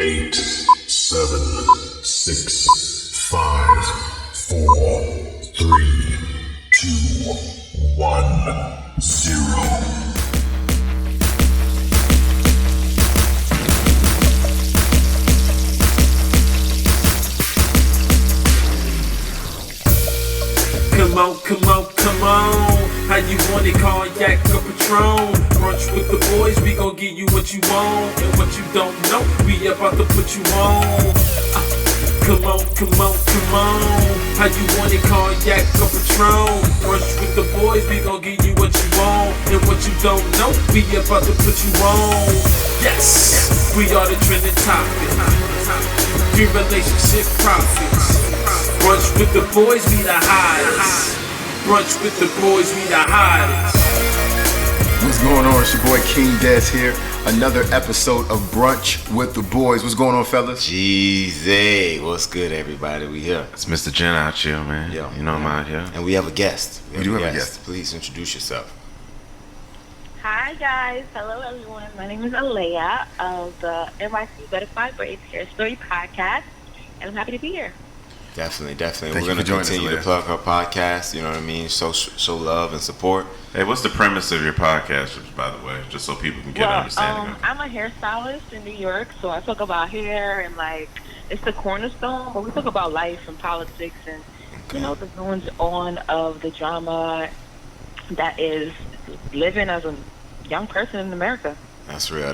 8, 7, 6, 5, 4, 3, 2, 1, 0. Come on, come on, come on. How you want it, cognac or Patron? Brunch with the boys, we gon' give you what you want. And what you don't know, we about to put you on. Come on, come on, come on. How you want it, cognac or Patron? Brunch with the boys, we gon' give you what you want. And what you don't know, we about to put you on. Yes, we are the trending topic. We relationship prophets. Brunch with the boys, we the hottest. Brunch with the boys, we the hottest. What's going on? It's your boy King Des here. Another episode of Brunch with the Boys. What's going on, fellas? Jezzy, what's good, everybody? We here. It's Mr. Gent out here, man. Yo, you know I'm out here. And we have a guest. We do have a guest. Please introduce yourself. Hi guys, hello everyone. My name is Alaya of the NYC ButterFly Braids Hair Story podcast, and I'm happy to be here. Definitely. Thank We're you going to for joining us, continue to Alaya. plug our podcast, you know what I mean? Show love and support. Hey, what's the premise of your podcast, by the way, just so people can get an understanding of it? I'm a hairstylist in New York, so I talk about hair and it's the cornerstone, but we talk about life and politics and the goings on of the drama that is living as a young person in America. That's real.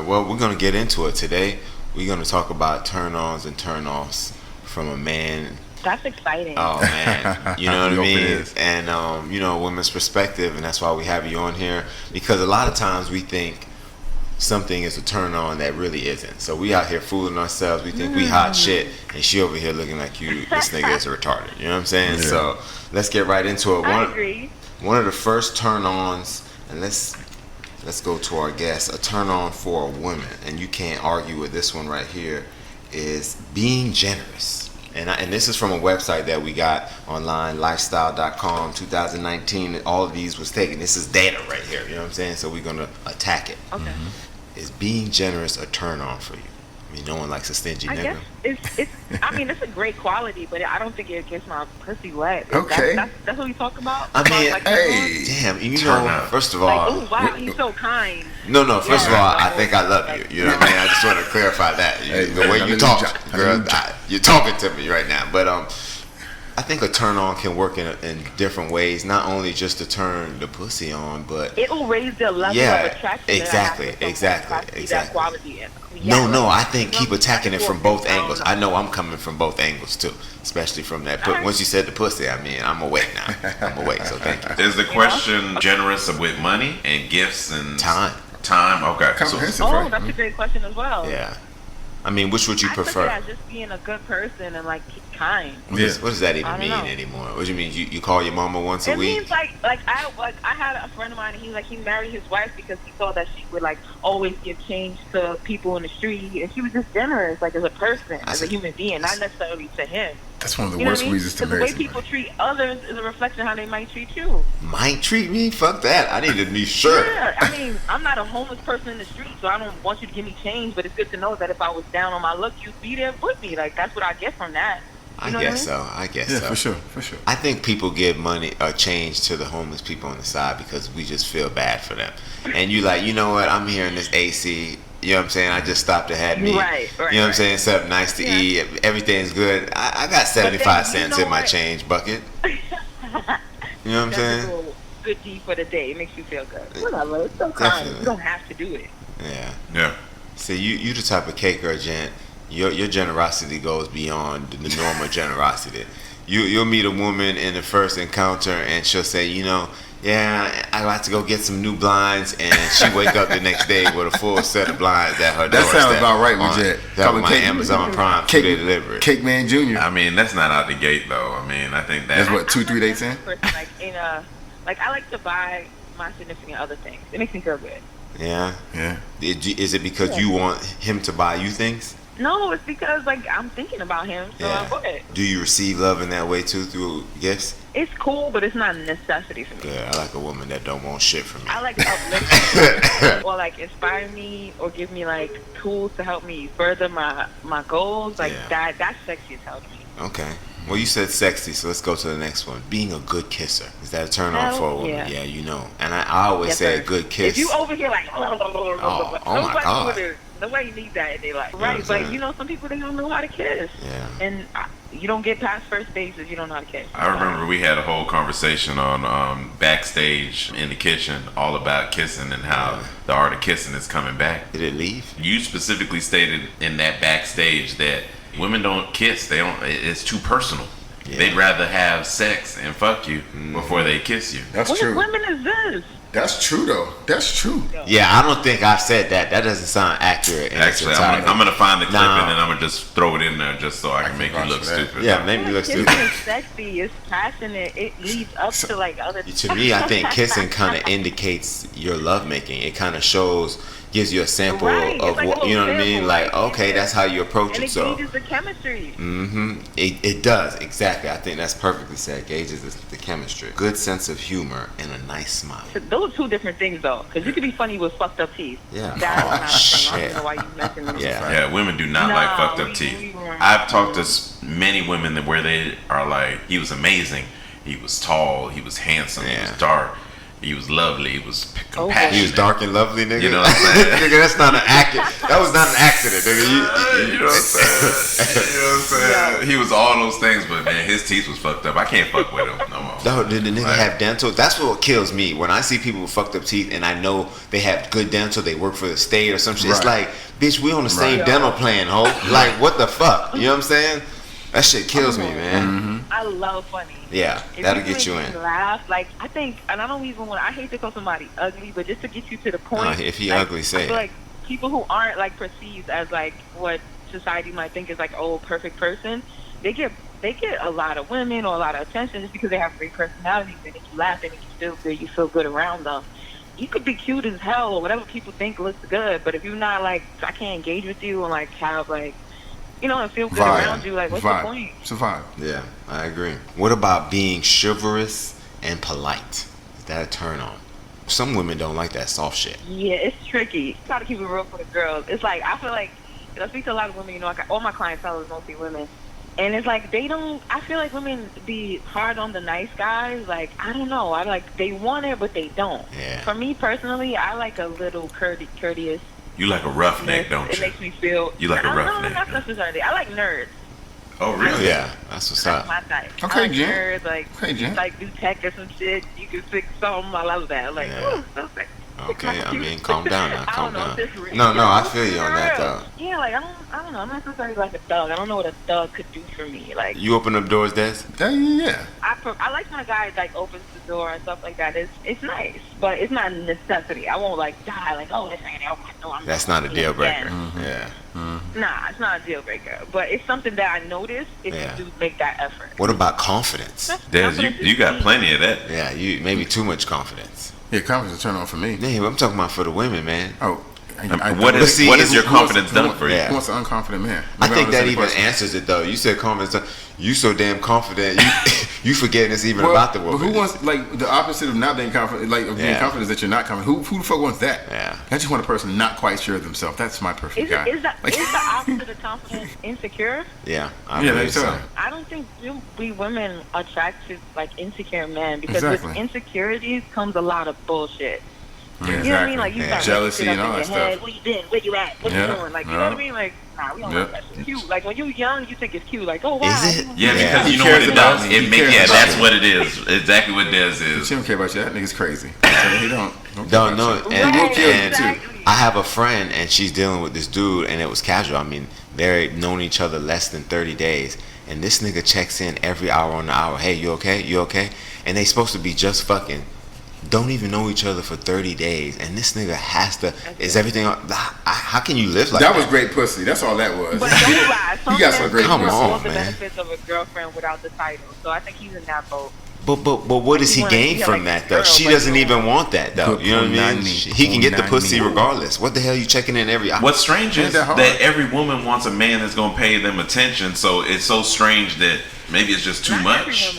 Well, we're going to get into it today. We're going to talk about turn-ons and turn-offs from a man. That's exciting. Oh, man. You know what I hope it mean? is. And, women's perspective, and that's why we have you on here. Because a lot of times we think something is a turn-on that really isn't. So we out here fooling ourselves. We think we hot shit, and she over here looking like this nigga is retarded. You know what I'm saying? Yeah. So let's get right into it. I agree. One of the first turn-ons, and let's go to our guest. A turn-on for a woman, and you can't argue with this one right here, is being generous. And this is from a website that we got online, lifestyle.com, 2019. All of these was taken. This is data right here. You know what I'm saying? So we're gonna attack it. Okay. Is being generous a turn-on for you? I mean, no one likes a stingy I nigga. guess it's a great quality, but I don't think it gets my pussy wet. Okay. That's what we talk about? I mean, Hey. Damn, you Turn know, up. first of all, oh wow, he's so kind. No, first of Yeah. all, I think I love you. You know what I mean? I just want to clarify that. The way you talk, girl, you're talking to me right now. But I think a turn on can work in different ways. Not only just to turn the pussy on, but It will raise the level Yeah, of attraction. exactly. That quality in. no, I think keep attacking it from both angles. I know I'm coming from both angles too, especially from that. But once you said the pussy, I mean, I'm awake now. I'm awake, so thank you. Is the question generous with money and gifts and Time. Time? Okay. Comprehensive, Oh, right? that's a great question as well. Yeah. I mean, which would you I took it prefer? as just being a good person and kind. What does that I even don't mean know. anymore? What do you mean? You call your mama once a It week? means I had a friend of mine, and he married his wife because he saw that she would always give change to people in the street, and she was just generous, as a person, as a human being, not necessarily to him. That's one of the You know worst what I mean? reasons to Because the marry way somebody. people treat others is a reflection of how they might treat you. Might treat me? Fuck that. I need to be sure. Yeah, I mean, I'm not a homeless person in the street, so I don't want you to give me change, but it's good to know that if I was down on my luck, you'd be there with me. That's what I get from that. I You know guess what I so. I guess Yeah, so. for sure. I think people give money or change to the homeless people on the side because we just feel bad for them. And you you know what? I'm here in this AC. You know what I'm saying? I just stopped to have me. Right, you know what I'm saying? Something nice to eat. Everything's good. I got 75 cents in my change bucket. You know what I'm That's saying? a little good deed for the day. It makes you feel good. Whatever. It's so kind. Definitely. You don't have to do it. Yeah. See, you the type of cake or gent. Your generosity goes beyond the normal generosity. You'll meet a woman in the first encounter and she'll say, yeah, I got to go get some new blinds, and she wake up the next day with a full set of blinds at her That doorstep. sounds about right with Jet. That was my Amazon Prime 2-day delivery. Cake Man Jr. I mean, that's not out the gate, though. I mean, I think That's that. what, 2-3 days in? I like to buy my significant other things. It makes me feel good. Yeah. Yeah. Is it because you want him to buy you things? No, it's because I'm thinking about him, so Yeah. I bought it. Do you receive love in that way too, through gifts? it's cool, but it's not a necessity for me. Yeah, I like a woman that don't want shit from me. I like to uplift me or like inspire me or give me like tools to help me further my goals. Like that's sexy as hell to me. Okay. Well, you said sexy, so let's go to the next one. Being a good kisser. Is that a turn on for a woman? Yeah, you know. And I always say a good kiss. If you over here like, oh my God. Nobody needs that in their life. Right, but you know, some people, they don't know how to kiss. Yeah. And you don't get past first base if you don't know how to kiss. I remember we had a whole conversation on backstage in the kitchen all about kissing and how the art of kissing is coming back. Did it leave? You specifically stated in that backstage that women don't kiss. They don't. It's too personal. Yeah. They'd rather have sex and fuck you before they kiss you. That's true. What women is this? That's true, though. That's true. Yeah, I don't think I've said that. That doesn't sound accurate. Actually, I'm gonna find the clip and then I'm gonna just throw it in there just so I can make you look stupid. Yeah, make me look stupid. It's sexy. It's passionate. It leads up to like other. To me, I think kissing kind of indicates your lovemaking. It kind of shows, gives you a sample of like what, you know what I mean? Like, okay, that's how you approach and it. So it gauges the chemistry. It does, exactly. I think that's perfectly said. Gauges the chemistry. Good sense of humor and a nice smile. Those are two different things, though, because you can be funny with fucked up teeth. Yeah. That's not a thing. I don't know why you mentioned them. Yeah, women do not like fucked up teeth. I've talked to many women that where they are like, he was amazing, he was tall, he was handsome, he was dark, he was lovely, he was compassionate. He was dark and lovely, nigga. You know what I'm saying? Nigga, that's not an accident. That was not an accident, nigga. You know what I'm saying? You know what I'm saying? He was all those things, but man, his teeth was fucked up. I can't fuck with him no more. No, did the nigga have dental? That's what kills me. When I see people with fucked up teeth and I know they have good dental, they work for the state or some shit. It's like, bitch, we on the same dental plan, ho. Like, what the fuck? You know what I'm saying? That shit kills me, man. I love funny. Yeah, that'll get you in. Laugh, like I think, and I don't even want. I hate to call somebody ugly, but just to get you to the point. If he like, ugly, say I feel like people who aren't like perceived as like what society might think is like perfect person, they get a lot of women or a lot of attention just because they have great personalities and if you laugh and if you feel good, you feel good around them. You could be cute as hell or whatever people think looks good, but if you're not like, I can't engage with you and like have like, you know, and feel good around you, like what's the point? It's a vibe. Yeah, I agree. What about being chivalrous and polite? Is that a turn on? Some women don't like that soft shit. Yeah, it's tricky. Try to keep it real for the girls. It's like, I feel like, I speak to a lot of women, you know, all my clientele is mostly women. And it's like, I feel like women be hard on the nice guys. Like, I don't know. They want it, but they don't. Yeah. For me personally, I like a little courteous. You like a roughneck, don't you? It makes me feel. You like a roughneck. Not necessarily. I like nerds. Oh, really? Yeah, that's what's up. That's my type. Okay, I like Gent. nerds, like do tech or some shit. You can fix something. I love that. Like, ooh, so sexy. Okay, I mean, calm down now, calm down. Really No, I feel you on that though. Yeah, like I don't know. I'm not necessarily like a thug. I don't know what a thug could do for me. Like you open up doors, Des? Yeah. I like when a guy like opens the door and stuff like that. It's nice, but it's not a necessity. I won't like die like, oh, this ain't open the door. That's not a deal breaker. Yeah. Nah, it's not a deal breaker. But it's something that I notice if you do make that effort. What about confidence? Des, you got plenty of that. Yeah, you maybe too much confidence. Yeah, confidence is a turn on for me. Yeah, I'm talking about for the women, man. Oh. What is your confidence done for you? Who wants an unconfident man? I think that even answers it though. You said confidence. You so damn confident. You forgetting it's even about the woman. But who wants like the opposite of not being confident? Like of being confident is that you're not confident. Who the fuck wants that? Yeah. I just want a person not quite sure of themselves. That's my perfect guy. Is the opposite of confidence insecure? Yeah, I believe so. I don't think we women attract to like insecure men because with insecurities comes a lot of bullshit. Yeah, you know what I mean? Like you got jealousy and all that stuff. What you doing? Where you at? What you doing? Like you know what I mean? Like nah, we don't like that shit. Cute. Like when you're young, you think it's cute. Like oh wow. Is it? Yeah, because you know what it does. That's what it is. Exactly what Des is. She don't care about you. That nigga's crazy. He don't know. And we'll kill you too. I have a friend and she's dealing with this dude and it was casual. I mean, they've known each other less than 30 days. And this nigga checks in every hour on the hour. Hey, you okay? You okay? And they supposed to be just fucking. Don't even know each other for 30 days, and this nigga has to. Is everything? How can you live like that? That was great pussy. That's all that was. But don't lie. You got some great pussy. Come on, all the man. benefits of a girlfriend without the title, so I think he's in that boat. But what does he gain from that though? She doesn't even want that though. You know what I mean? He can get the pussy regardless. What the hell are you checking in every hour? What's strange is that every woman wants a man that's gonna pay them attention. So it's so strange that maybe it's just too much.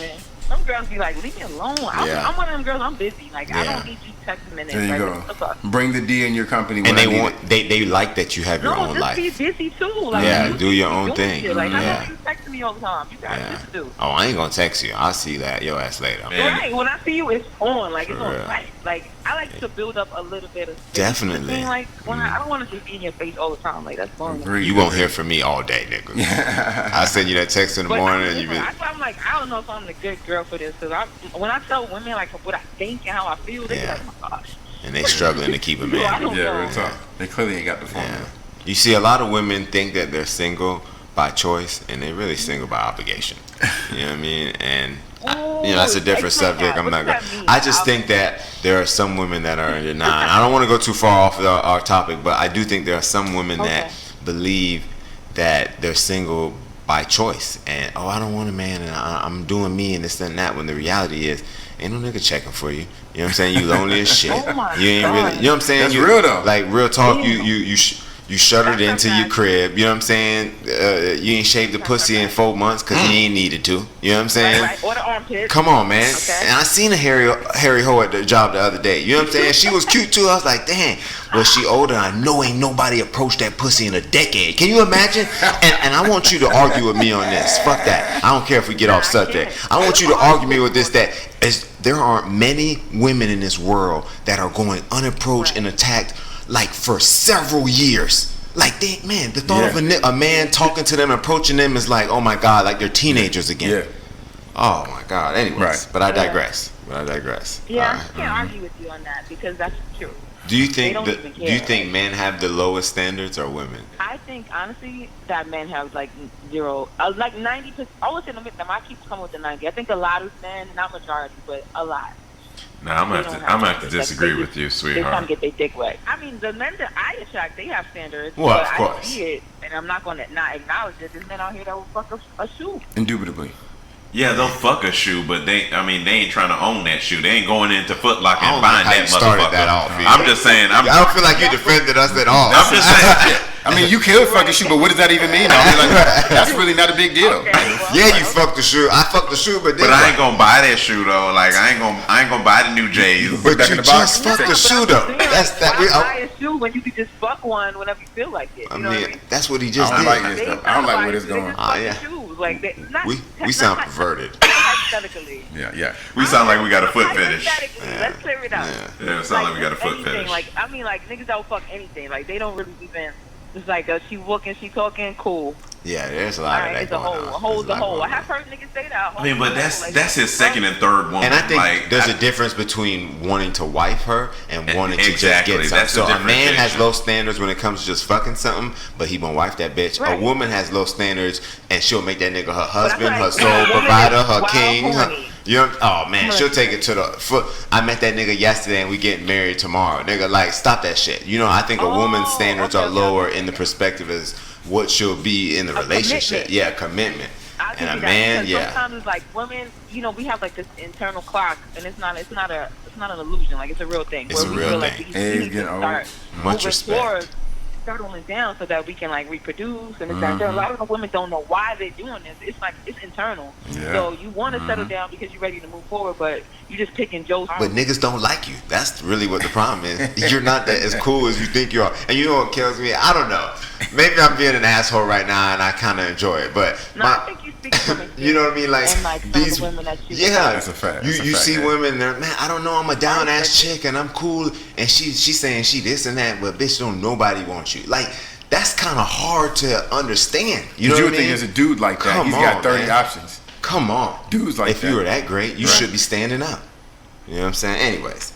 Some girls be like, leave me alone. I'm one of them girls. I'm busy. Like I don't need you texting minutes. There you like, go. Bring the D in your company. When and they like that you have your own just life. Be busy too. Like, do your own thing. Shit. Like, I know you texting me all the time. You got shit to do. Oh, I ain't gonna text you. I'll see that your ass later. Right. When I see you, it's on. Like it's on right. Like I like to build up a little bit of space. Definitely. Like when I don't want to just be in your face all the time. Like that's boring. You won't hear from me all day, nigga. I send you that text in the morning, and you. I'm like, I don't know if I'm the good girl for this, because when I tell women like what I think and how I feel, they be like, oh my gosh. And they struggling to keep a man. Real talk. They clearly ain't got the formula. You see, a lot of women think that they're single by choice, and they're really single by obligation. You know what I mean? And that's a different subject. I'm not gonna. I just think that there are some women that are in denial. I don't want to go too far off our topic, but I do think there are some women that believe that they're single by choice, and I don't want a man, and I'm doing me and this and that. When the reality is, ain't no nigga checking for you. You know what I'm saying? You lonely as shit. You ain't really. You know what I'm saying? That's real though. Like real talk. You shuttered into your crib. You know what I'm saying? You ain't shaved the pussy in 4 months because you ain't needed to. You know what I'm saying? Right. Or the armpits. Come on, man. Okay. And I seen a hairy hoe at the job the other day. You know what I'm saying? She was cute too. I was like, dang. Well, she older. I know ain't nobody approached that pussy in a decade. Can you imagine? And I want you to argue with me on this. Fuck that. I don't care if we get off subject. I want you to argue me with this. There aren't many women in this world that are going unapproached and attacked like for several years. Like the thought of a man talking to them, approaching them is like, oh my god, like they're teenagers again. Yeah. Oh my god. Anyways, but I digress. Yeah, I can't argue with you on that because that's true. Do you think men have the lowest standards or women? I think honestly that men have like zero, like 90%. I would say I keep coming with the 90. I think a lot of men, not majority, but a lot. No, I'm gonna have to disagree with you, sweetheart. They come get their dick wet. I mean, the men that I attract, they have standards. Well, but of course. I see it, and I'm not gonna not acknowledge it. There's men out here that will fuck a shoe. Indubitably. Yeah, they'll fuck a shoe, but they ain't trying to own that shoe. They ain't going into Foot Locker and buying that motherfucker. I'm just saying. I don't feel like you defended us at all. I'm just saying. I mean, you could fuck a shoe, but what does that even mean? I mean, like, that's really not a big deal. Okay, well, you fucked the shoe. I fucked the shoe, but I ain't gonna buy that shoe though. Like I ain't gonna buy the new J's. But you just fucked the shoe though. That's that. Buy a shoe when you can just fuck one whenever you feel like it. You know what I mean? That's what he just did. did. I don't like this stuff. I don't like where this going. Like we sound perverted. Hypothetically. Yeah. We sound like we got a foot fetish. Let's clear it out. Yeah, it sounds like we got a foot fetish. Like I mean, like niggas don't fuck anything. Like they don't really even. It's like she walking, she talking, cool. Yeah, there's a lot of that going on. A hole. I have heard niggas say that. I mean, but that's his second and third woman. And I think there's a difference between wanting to wife her and wanting to just get something. So a man has low standards when it comes to just fucking something, but he won't wife that bitch. Right. A woman has low standards and she'll make that nigga her husband, her sole provider, her king. Oh man, she'll take it to the foot. I met that nigga yesterday and we getting married tomorrow. Nigga, like stop that shit. You know, I think a woman's standards are lower in the perspective as what she'll be in the relationship. Commitment. Commitment. And a man, sometimes it's like women, you know, we have like this internal clock, and it's not an illusion. Like it's a real thing. It's a real thing. Like we need to start much respect. Settling down so that we can like reproduce and it's that. A lot of the women don't know why they're doing this. It's like it's internal. Yeah. So you want to settle down because you're ready to move forward, but you just picking Joe's. But niggas don't like you. That's really what the problem is. You're not that as cool as you think you are. And you know what kills me? I don't know. Maybe I'm being an asshole right now and I kind of enjoy it, but I think you speak for me. You know what I mean? Like these women that you that's a fact. You see women, they're man, I don't know, I'm a down ass chick and I'm cool, and she's saying she this and that, but bitch, don't nobody want you. Like that's kind of hard to understand. You know what I mean? Think there's a dude like that. He's got 30 options. Come on, dudes like if you were that great, you should be standing up. You know what I'm saying? Anyways,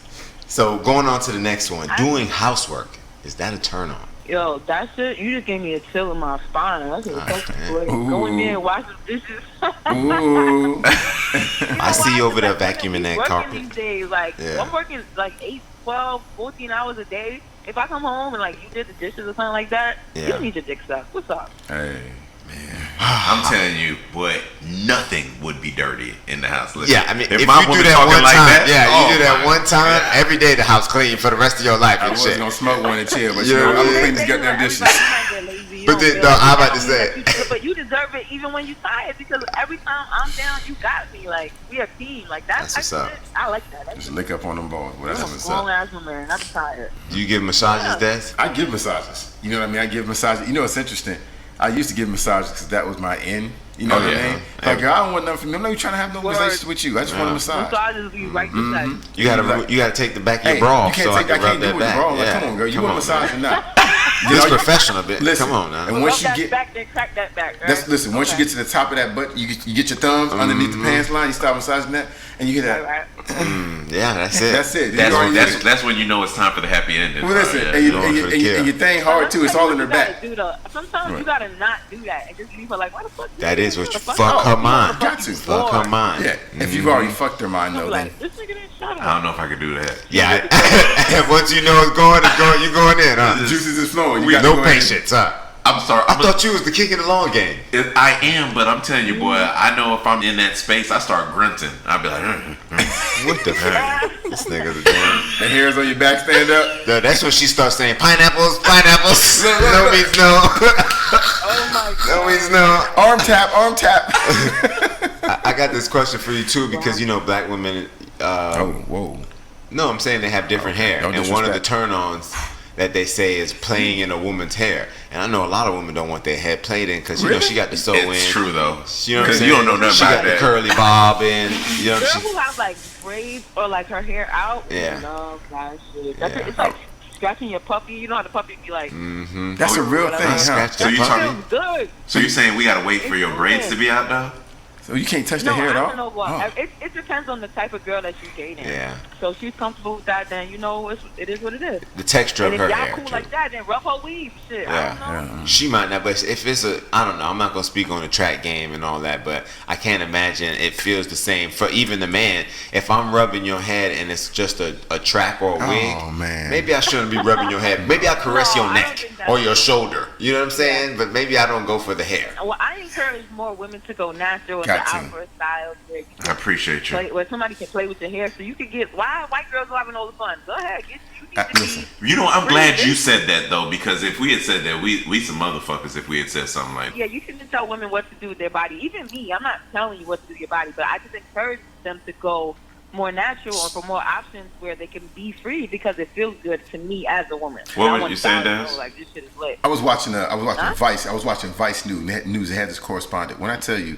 so going on to the next one, doing housework, is that a turn on? Yo, that's it. You just gave me a chill in my spine. That's what go in there and wash the dishes. Ooh. I see you over there vacuuming that carpet. These days, like I'm working like 8, 12, 14 hours a day. If I come home and like you did the dishes or something like that, you need your dick sucked. What's up? Hey, man. I'm telling you, but nothing would be dirty in the house. Listen, I mean, if my you do that one time, you do that one time, every day the house clean for the rest of your life. I wasn't gonna smoke one and chill, but you know, I'm gonna clean these goddamn dishes. But then, I'm about to say, but you deserve it even when you tired because every time I'm down, you got me. Like we a team. Like that's what's up. I like that. That's Just lick up on them balls. Well, that's I'm what's a grown up. ass woman. I'm tired. Do you give massages, Des? I give massages. You know what I mean? I give massages. You know what's interesting? I used to give massages because that was my end. You know what I mean? Like, girl, I don't want nothing from you. I'm not trying to have no relationship with you. I just want a massage. Massages be right beside you. You gotta take the back of your bra you can't so I take, can I rub can't do that it with back. the bra. Like, Yeah. come on, girl. You Come want a on, massage man. or not? This professional bit. Listen, Come on now. and once you Rub that get back, then crack that back. Right? listen, once you get to the top of that butt, you get your thumbs underneath the pants line. You start massaging that, and you hear that. Right. Yeah, that's it. That's it. You already get it. That's when you know it's time for the happy ending. Well, listen, Yeah. and your thing hard too. It's all in her back. Sometimes you gotta not do that and just leave her like, why the fuck? That is what you fuck fuck her up? mind. Got to. Fuck her mind. Yeah, if you've already fucked her mind, though, then Like, this nigga didn't shut I don't up. know if I could do that. Yeah. Once you know it's going, you going in, huh? the juices is flowing. You We got to no go ahead. patience, huh? I'm sorry. I thought you was the king of the long game. I am, but I'm telling you, boy. I know if I'm in that space, I start grunting. I'll be like, What the fuck? This nigga's a damn. The hairs on your back stand up. That's when she starts saying pineapples, pineapples. No means no. Oh my god. No means no. Arm tap, arm tap. I got this question for you too because you know black women. Whoa. No, I'm saying they have different hair, No and one of the disrespect. turn-ons that they say is playing in a woman's hair. And I know a lot of women don't want their hair played in because you know she got the sew in. it's true though. You know what I'm saying? You don't know nothing She about got the that. curly bob in. You know what Girls I'm saying? who have like braids or like her hair out, Yeah. love that shit. That's Yeah. It's like scratching your puppy. You know how the puppy be like, That's a real thing, huh? Scratch So that you puppy. talking? good. So you're saying we gotta wait for your braids to be out though? So you can't touch the No, hair I at all? don't know what. Oh. It depends on the type of girl that you're dating. Yeah. So if she's comfortable with that, then you know it is what it is. The texture And of if her y'all hair. cool too. like that, then rub her weave. Shit, Yeah. I don't know. She might not, but if it's I don't know. I'm not gonna speak on the track game and all that, but I can't imagine it feels the same for even the man. If I'm rubbing your head and it's just a track or a wig, Oh, man. maybe I shouldn't be rubbing your head. Maybe I caress No, your I don't neck think that's or your it. shoulder. You know what I'm saying? But maybe I don't go for the hair. Well, I encourage more women to go natural with the Got to. outdoor styles where you I appreciate you. where somebody can play with your hair, so you can get. Why white girls are having all the fun? Go ahead, get you need to Listen. You know, I'm glad you said that though, because if we had said that, we some motherfuckers. If we had said something like, Yeah, you shouldn't tell women what to do with their body. Even me, I'm not telling you what to do with your body, but I just encourage them to go more natural and for more options where they can be free because it feels good to me as a woman. What I were want you saying, styles to Daz? know, like this shit is lit. I was watching Huh? Vice. I was watching Vice News. They had this correspondent. When I tell you,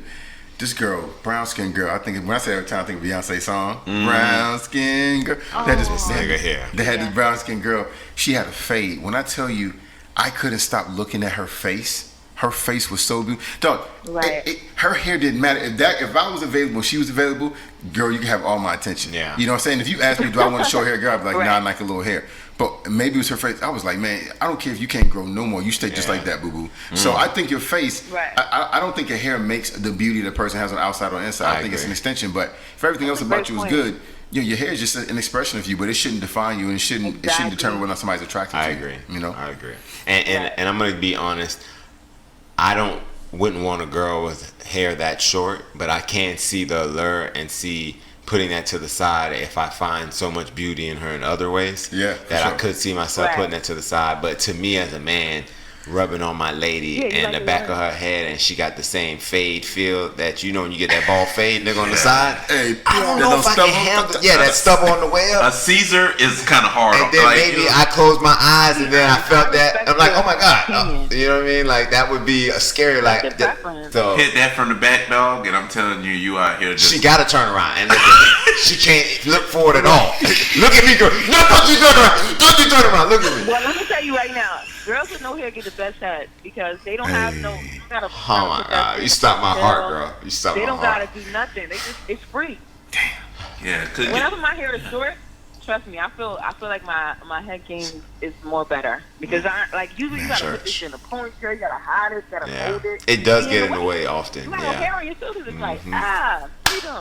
this girl, brown skin girl, I think when I say every time I think of Beyonce song, brown skin girl. They had this Nigga hair. They had this brown skin girl. She had a fade. When I tell you, I couldn't stop looking at her face. Her face was so beautiful. Dog, Right. her hair didn't matter. If I was available, she was available, girl, you can have all my attention. Yeah. You know what I'm saying? If you ask me, do I want a short hair girl, I'd be like, Right. nah, I like a little hair. But maybe it was her face. I was like, man, I don't care if you can't grow no more. You stay just like that, boo-boo. So I think your face, Right. I don't think your hair makes the beauty the person has on the outside or inside. I think it's agree. an extension. But if everything else about Great you is point. good, your hair is just an expression of you, but it shouldn't define you and it shouldn't Exactly. determine whether or not somebody's attracted I to you. agree. You know? I agree. And Right. and I'm gonna be honest. I wouldn't want a girl with hair that short, but I can see the allure and see putting that to the side if I find so much beauty in her in other ways. Yeah, for that I sure. could see myself Right. putting that to the side. But to me as a man, rubbing on my lady Yeah, you and like the it, back right? of her head, and she got the same fade feel that you know when you get that ball fade nigga on the side. Hey, I don't that know don't if I stubble? can handle. Yeah, that stubble on the way a up. Caesar is kind of hard. And then like, maybe I closed my eyes and then I felt that. respect I'm like, your oh my god, opinion. you know what I mean? Like that would be a scary like. That's your preference. So hit that from the back, dog, and I'm telling you, you out here just. she got to turn around and look at me. She can't look forward at all. Look at me, girl. No, don't you turn around. Don't you turn around. Look at me. Well, let me tell you right now, girls with no hair get the best head because they don't have no. You gotta, Oh my god, you stopped my heart, girl. You stopped They my don't heart. gotta do nothing. It's free. Yeah, cause Whenever my hair is short, trust me, I feel like my head game is more better because I like usually you gotta put this in a ponytail, you gotta hide it, you gotta Yeah, hold it. it does Be get in the way often. You got no hair Yeah, on your shoulders. It's like freedom.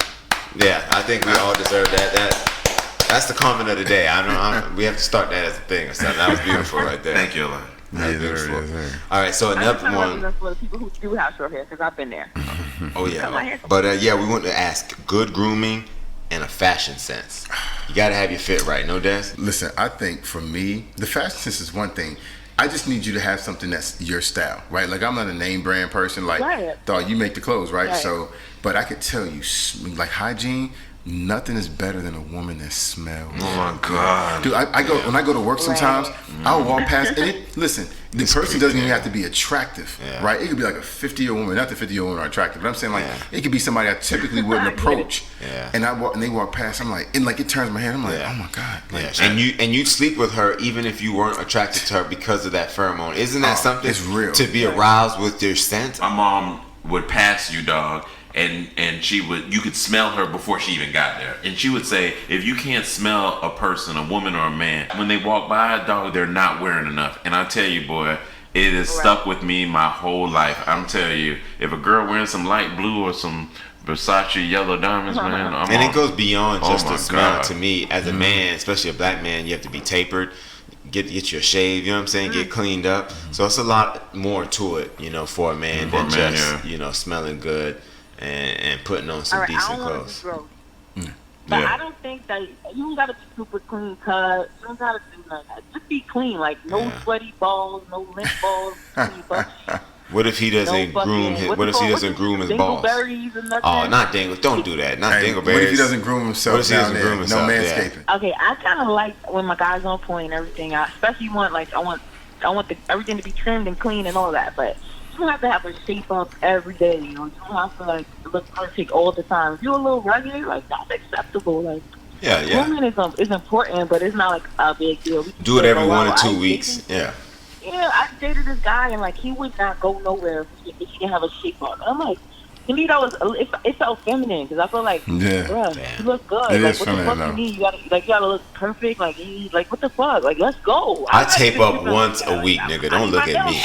yeah. I think we all deserve that. That's the comment of the day. I know. We have to start that as a thing or something. That was beautiful right there. thank you, Alaya. That was Yes, sir, beautiful. yes, sir. All right, so I'm another just trying to one. represent for the people who do have short hair because I've been there. Oh My yeah, hair. but yeah, we want to ask good grooming and a fashion sense. You gotta have your fit right, no, Des? Listen, I think for me, the fashion sense is one thing. I just need you to have something that's your style, right? Like I'm not a name brand person. Like, dog, you make the clothes, right? So, but I could tell you, like hygiene. Nothing is better than a woman that smells. Oh my God, dude! I go when I go to work. Sometimes I'll walk past and listen. The person doesn't even have to be attractive, right? It could be like a 50-year-old woman. Not the 50-year-old women are attractive, but I'm saying like it could be somebody I typically wouldn't approach. And I walk and they walk past. I'm like, and like it turns my head. I'm like, oh my God. Like, and you'd sleep with her even if you weren't attracted to her because of that pheromone. Isn't that something? It's real. To be aroused with your scent. My mom would pass you, dog. And you could smell her before she even got there. And she would say, if you can't smell a person, a woman or a man, when they walk by, dog, they're not wearing enough. And I tell you, boy, it has stuck with me my whole life. I'm telling you, if a girl wearing some light blue or some Versace yellow diamonds, man, it goes beyond just the smell. To me, as a man, especially a black man, you have to be tapered. Get your shave, you know what I'm saying? Get cleaned up. So it's a lot more to it, for a man than just, smelling good. And putting on some decent clothes. But I don't think that you don't gotta be super clean cut. You don't gotta do none of that. Just be clean, like no sweaty balls, no limp balls. What if he doesn't groom his? What if he doesn't groom his balls? Oh, not dingles! Don't do that. Not dingleberries. What if he doesn't groom himself? What if he doesn't groom himself? No manscaping. Okay, I kind of like when my guy's on point and everything. I especially want everything to be trimmed and clean and all that, but. You don't have to have a shape up every day, you don't have to look perfect all the time. If you're a little rugged, that's acceptable. Grooming is important, but it's not like a big deal. Do it every 1 or 2 weeks. I dated this guy and he would not go nowhere if he didn't have a shape up. And I'm like, to me it felt feminine because I feel like, bruh, you look good. It what is the feminine, fuck you need? You gotta look perfect. What the fuck? Let's go. I tape up once a week, nigga. Don't look at me.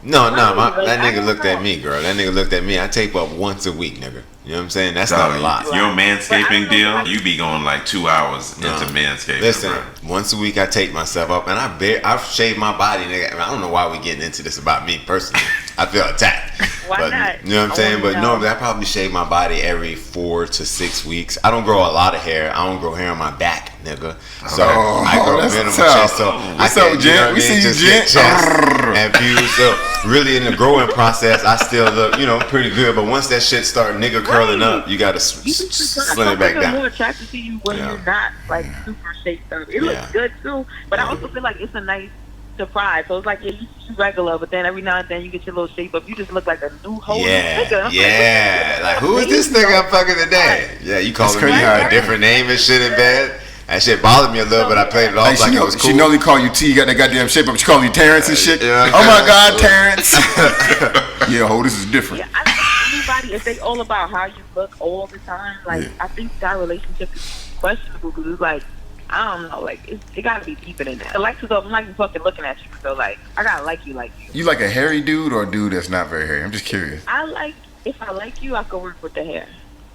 No, that nigga looked at me, girl. That nigga looked at me. I tape up once a week, nigga. You know what I'm saying? That's not a lot. Your manscaping deal, you be going 2 hours into manscaping. Listen, bro. Once a week I tape myself up, and I've shaved my body, nigga. I don't know why we getting into this about me personally. I feel attacked. Why not? You know what I'm saying? But normally I probably shave my body every 4 to 6 weeks. I don't grow a lot of hair. I don't grow hair on my back, nigga. So I grow hair on my chest. So what's up, Gent? We see you, Gent. And views. So really in the growing process, I still look, pretty good. But once that shit start nigga curling up, you gotta slim it back down. More attracted to you when you're not super shaped up. It looks good too, but I also feel like it's a nice surprise. So it's you regular, but then every now and then you get your little shape up. You just look like a new whole nigga. Like who is this nigga I'm fucking today? Yeah, you calling me a different name and shit in bed. That shit bothered me a little, but I played it off like it was cool. She normally call you T. You got that goddamn shape up. She call you Terrence and shit. Oh my God, Terrence. This is different. I think anybody, if they all about how you look all the time, I think that relationship is questionable because it's I don't know, it gotta be deeper than that. I'm not even fucking looking at you, so I gotta like you. You like a hairy dude or a dude that's not very hairy? I'm just curious. If I like you, I can work with the hair.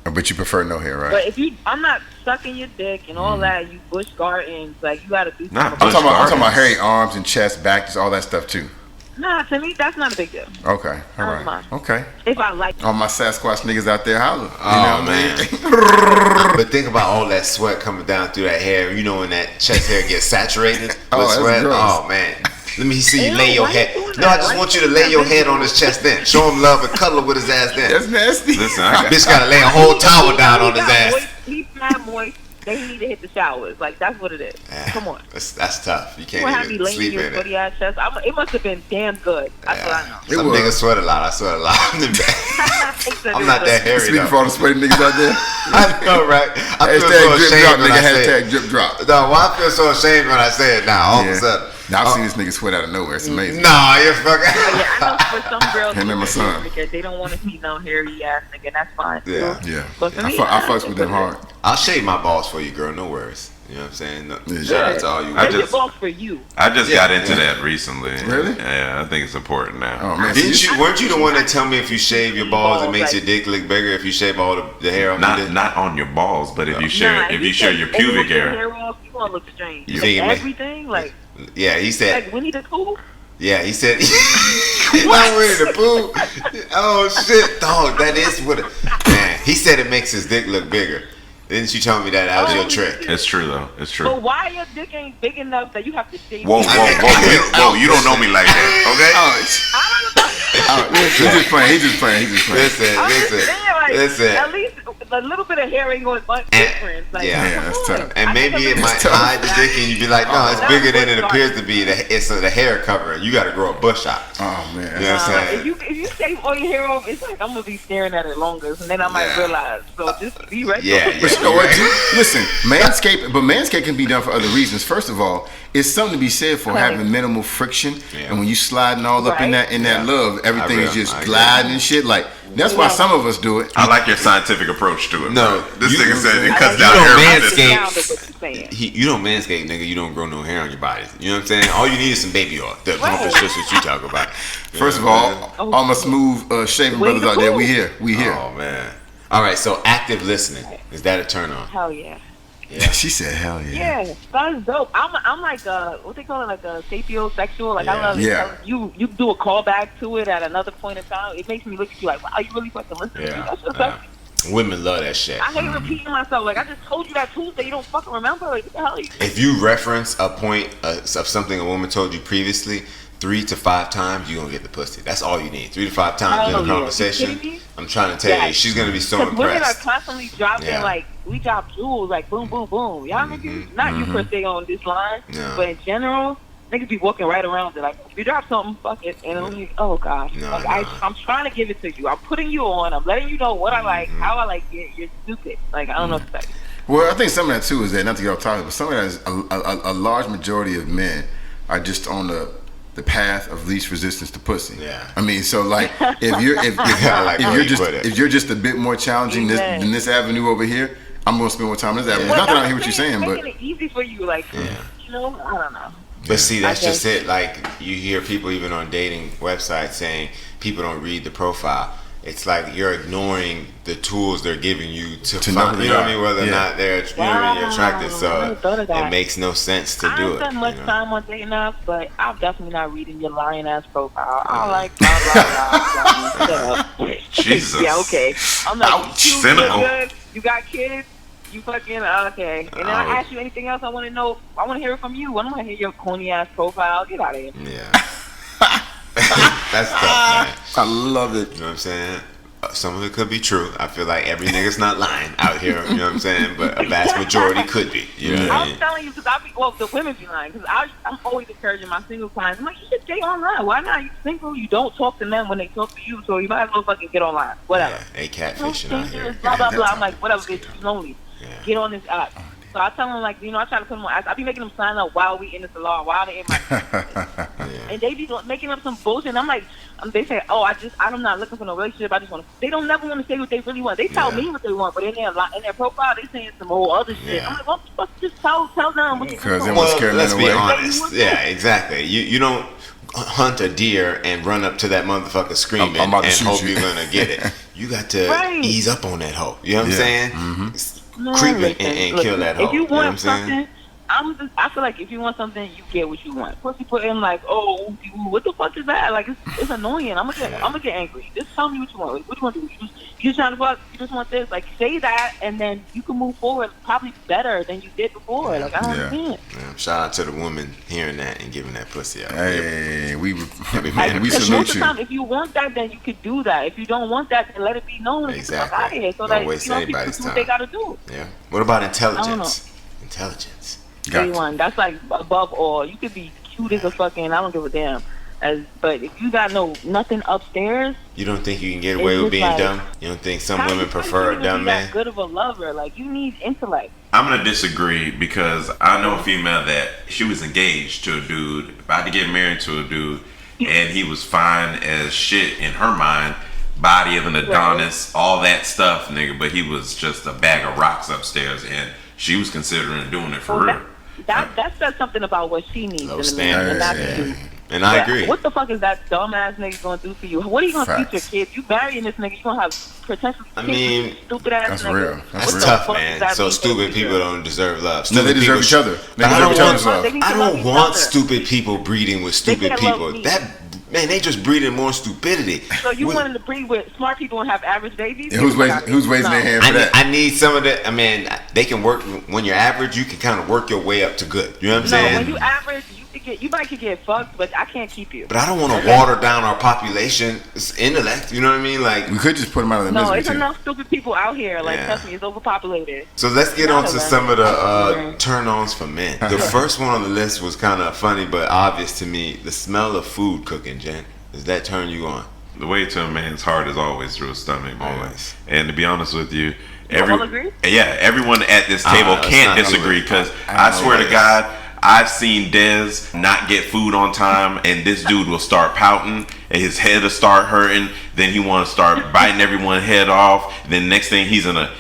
But you prefer no hair, right? But I'm not sucking your dick and all that, you bush gardens, you gotta do something. I'm talking about hairy arms and chest, back, just all that stuff too. Nah, to me, that's not a big deal. Okay, all right. Okay. If I like all my Sasquatch niggas out there, holla. Man. But think about all that sweat coming down through that hair. When that chest hair gets saturated with sweat. Gross. Oh, man. Let me see you lay your head. No, I just want you to lay your head on his chest then. Show him love and cuddle with his ass then. That's nasty. Listen, bitch gotta lay a whole towel down on his ass. He's not moist. They need to hit the showers. That's what it is. Come on. That's tough. You can't even sleep in it. Chest. It must have been damn good. That's what I know. Some niggas sweat a lot. I sweat a lot. I'm not that hairy Speaking for all the sweaty niggas out there. I know, right? I feel so ashamed when I say it. Drip drop. No, I feel so ashamed when I say it now. All of a sudden. Now, I've seen this nigga sweat out of nowhere. It's amazing. Nah, you're fucking. I know for some girls, him and my son, because they don't want to see no hairy ass nigga. That's fine. Yeah. But for me, I fucks with them hard. I'll shave my balls for you, girl. No worries. You know what I'm saying? Shout out to all you. Balls for you. I just got into that recently. Really? Yeah, I think it's important now. Oh man, weren't you the one that tell me if you shave your balls, it makes your dick look bigger if you shave all the hair off? Not on your balls, but if you share your pubic hair. You want to look strange. You think everything Yeah, he said. Like Winnie the Pooh. Yeah, he said. Not Winnie the Pooh. Oh shit, dog. That is what. Man, he said it makes his dick look bigger. Didn't you tell me that was your trick? It's true though. It's true. But why your dick ain't big enough that you have to shave? Whoa. You don't know me like that, okay? He's just playing. Listen. At least a little bit of hair ain't going much difference. Like, yeah, that's tough. And maybe it might hide the dick, and you'd be like, no, it's bigger than it appears to be. It's the hair covering. You got to grow a bush out. Oh man. You know what I'm saying? If you shave all your hair off, it's like I'm gonna be staring at it longer, and then I might realize. So just be ready. But you know what? Listen, manscape can be done for other reasons. First of all, it's something to be said for having minimal friction, and when you sliding all up in that love, everything is just gliding and shit. Like that's why some of us do it. I like your scientific approach to it. No, this nigga said it cuts you down hair. You don't manscape, nigga. You don't grow no hair on your body. You know what I'm saying? All you need is some baby oil to accomplish just what you talk about. First of all my smooth shaving brothers out there, we here. Oh man. All right, so active listening, is that a turn on? Hell yeah. Yeah. She said, "Hell yeah." Yeah, that's dope. I'm like what they call it, like a sapiosexual. Like I love you do a callback to it at another point in time. It makes me look at you like, wow, you really fucking listening to me? That's just Women love that shit. I hate repeating myself. Like I just told you that Tuesday, you don't fucking remember. Like what the hell? If you reference a point of something a woman told you previously 3 to 5 times, you're gonna get the pussy. That's all you need. 3 to 5 times in a conversation. I'm trying to tell you, she's gonna be so impressed. Women are constantly dropping like we drop jewels like boom, boom, boom. Y'all niggas, not you per se on this line, but in general, niggas be walking right around it. Like if you drop something, fuck it, and I'm like, oh gosh, I'm trying to give it to you. I'm putting you on. I'm letting you know what I like, how I like it. You're stupid. Like I don't know what to say. Well, I think some of that too is that not to get off topic, but some of that is a large majority of men are just on the path of least resistance to pussy. Yeah. I mean, so like if you're just a bit more challenging than this avenue over here, I'm gonna spend more time on this avenue. Not that I hear what you're saying, but making it easy for you, like you know, I don't know. But see, that's just it. Like you hear people even on dating websites saying people don't read the profile. It's like you're ignoring the tools they're giving you to find, you know what I mean, whether or not they're you're attracted. So it makes no sense to do it. I haven't spent much time on dating apps, but I'm definitely not reading your lying ass profile. I like blah blah blah. Jesus. Yeah, okay. I'm like, cynical. Good. You got kids? You fucking okay. And then I ask you anything else I want to know. I want to hear it from you. I don't want to hear your corny ass profile. Get out of here. Yeah. That's tough, man. I love it. You know what I'm saying? Some of it could be true. I feel like every nigga's not lying out here. You know what I'm saying? But a vast majority could be. You know what I mean? I'm telling you because the women be lying because I'm always encouraging my single clients. I'm like, you should stay online. Why not? You single. You don't talk to men when they talk to you, so you might as well fucking get online. Whatever. Yeah, they catfishing out here. Blah blah blah. I'm like, whatever. Bitch, you lonely. Get on this app. So I tell them, like, you know, I try to put them on. I be making them sign up while we in the salon, while they in my and they be making up some bullshit. And I'm like, they say, oh, I'm not looking for no relationship. I just want to. They don't never want to say what they really want. They tell me what they want, but in their profile, they saying some whole other shit. I'm like, well, just tell them what they want. Well, let's be honest. Yeah, exactly. You don't hunt a deer and run up to that motherfucker screaming and hope you're gonna get it. You got to ease up on that hoe. You know what I'm saying? Creeping and kill that hoe. If you want something, I feel like if you want something, you get what you want. Pussy put in like, oh, what the fuck is that? Like it's annoying. I'm gonna get angry. Just tell me what you want. Like, what do you want to do? You just trying to fuck? You just want this? Like say that, and then you can move forward probably better than you did before. Like I don't understand. Yeah. Shout out to the woman hearing that and giving that pussy out. Hey, we salute you. If you want that, then you could do that. If you don't want that, then let it be known. Exactly. Out of here, so don't waste anybody's time. What they gotta do. Yeah. What about intelligence? Intelligence. One. That's like above all. You could be cute as a fucking. I don't give a damn. But if you got nothing upstairs, you don't think you can get away with being like, dumb? You don't think some women prefer a dumb man? That good of a lover, like you need intellect. I'm gonna disagree because I know a female that she was engaged to a dude, about to get married to a dude, and he was fine as shit in her mind, body of an Adonis, all that stuff, nigga. But he was just a bag of rocks upstairs, and she was considering doing it for real. That says something about what she needs in a man, and not you. And I agree. What the fuck is that dumbass nigga gonna do for you? What are you gonna teach your kids? You marrying this nigga, you gonna have potentially stupid ass that's nigga. Real. That's tough, man. So stupid people don't deserve love. No, they deserve each other. I don't want stupid people breeding with stupid people. That man, they just breeding more stupidity. So you wanted to breed with smart people and have average babies? And who's raising their hand for that? I need some of that. I mean, they can work when you're average. You can kind of work your way up to good. You know what I'm saying? No, when you average, you might get fucked, but I can't keep you. But I don't want to water down our population's intellect. You know what I mean? Like we could just put them out of the misery. No, it's enough stupid people out here. Like, trust me, it's overpopulated. So let's get on to some of the turn-ons for men. The first one on the list was kind of funny, but obvious to me. The smell of food cooking, Jen. Does that turn you on? The way to a man's heart is always through his stomach, man. Always. And to be honest with you, everyone at this table can't disagree, because I swear to God, I've seen Dez not get food on time, and this dude will start pouting, and his head will start hurting. Then he want to start biting everyone's head off. Then next thing, he's in a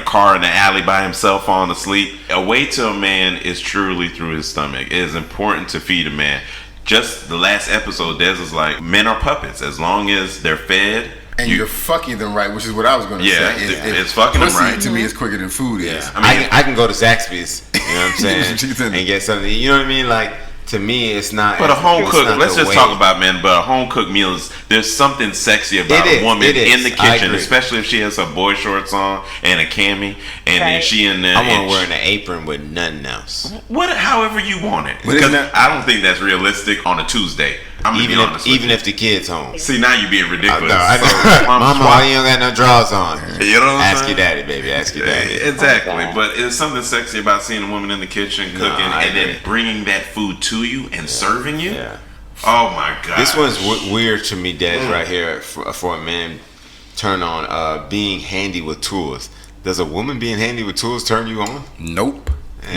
car in the alley by himself, falling asleep. A way to a man is truly through his stomach. It is important to feed a man. Just the last episode, Dez was like, men are puppets. As long as they're fed, and you're fucking them right, which is what I was going to say. Yeah, it's fucking them right. To me, is quicker than food is. I can go to Zaxby's, you know what I'm saying, and get something. You know what I mean? Like, to me, it's not. But a home cook. Let's just talk about men. But a home cooked meal is, there's something sexy about a woman in the kitchen, especially if she has her boy shorts on and a cami, and then she in there. I want to wear an apron with nothing else. However you want it, because I don't think that's realistic on a Tuesday. I'm gonna be honest with you. Even if the kid's home. See, now you're being ridiculous. Mama, why you don't got no drawers on? You know what I'm saying? Ask your daddy, baby. Ask your daddy. Exactly. But it's something sexy about seeing a woman in the kitchen cooking and then bringing that food to you and serving you. Yeah. Oh my God. This one's weird to me, Dad, right here for a man. Turn on being handy with tools. Does a woman being handy with tools turn you on? Nope.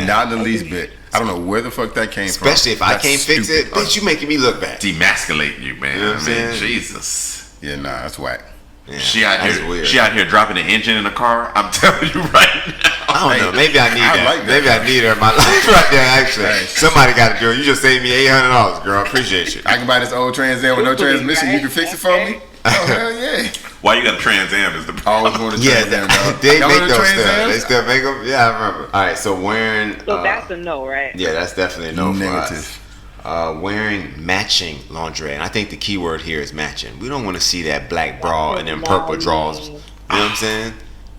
Not the least bit. I don't know where the fuck that came from. Especially if I can't fix it, bitch, you making me look bad. Demasculating you, man. You know what I'm saying? Jesus. Yeah, nah, that's whack. Yeah, she out here dropping the engine in the car. I'm telling you right now. I don't know. Maybe I need that. Like maybe I need her in my life right there. Actually, somebody got to do it. You just saved me $800, girl. I appreciate you. I can buy this old Trans Am with no transmission. You can fix it for me. Oh hell yeah! Why you got a Trans Am is the problem. I always wanted a Trans Am, dog. They make those still. They still make them. Yeah, I remember. All right, so wearing. So that's a no, right? Yeah, that's definitely a no Negative. for us. Wearing matching lingerie, and I think the key word here is matching. We don't want to see that black bra and then purple drawers. You know what I'm saying?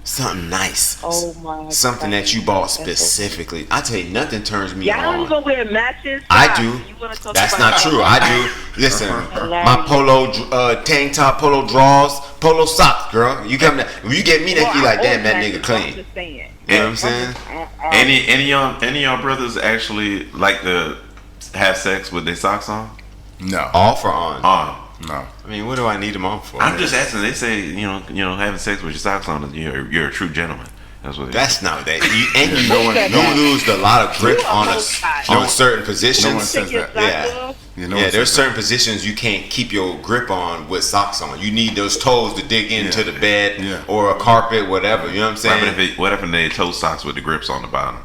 Something nice. Oh my. Something that you bought specifically. I tell you, nothing turns me on. Y'all don't even wear matches. I do. That's not true. I do. Listen, my polo tank top, polo drawers, polo socks, girl. You come down. When you get me, that feel like, damn, that nigga clean. You know what I'm saying? Any of y'all brothers actually like to have sex with their socks on? No. Off or on? On. No. I mean, what do I need them on for? I'm just asking. They say, you know, having sex with your socks on, you're a true gentleman. That's what. That's not that. You lose a lot of grip on certain positions. No one says that. Yeah. There's certain positions you can't keep your grip on with socks on. You need those toes to dig into the bed or a carpet, whatever. You know what I'm saying? What if they toe socks with the grips on the bottom?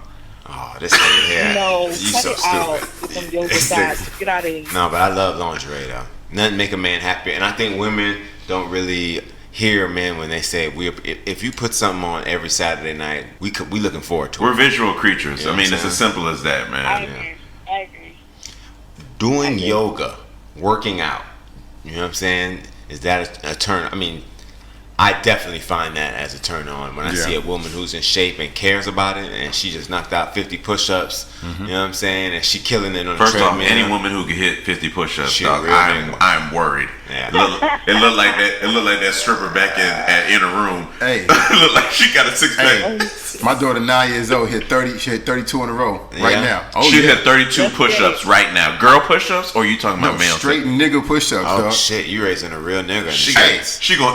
Oh, this nigga here. No, you cut so it stupid. out with them yoga socks. Get out of here. No, but I love lingerie though. Nothing make a man happier, and I think women don't really hear men when they say if you put something on every Saturday night, we looking forward to it. We're visual creatures. You know I mean, it's as simple as that, man. I agree. Doing yoga, working out, you know what I'm saying? Is that a turn? I mean, I definitely find that as a turn on when I see a woman who's in shape and cares about it, and she just knocked out 50 push-ups. You know what I'm saying? And she killing it on the treadmill. First off, any woman who can hit 50 push-ups, dog, really I'm worried. Yeah. It looked like that. It looked like that stripper back in a room. Hey, it looked like she got a six-pack. My daughter, 9 years old, hit 30. She hit 32 in a row right now. Oh, she hit 32 push-ups right now. Girl push-ups, or you talking about male? Straight nigga push-ups. Oh dog. shit, you raising a real nigga.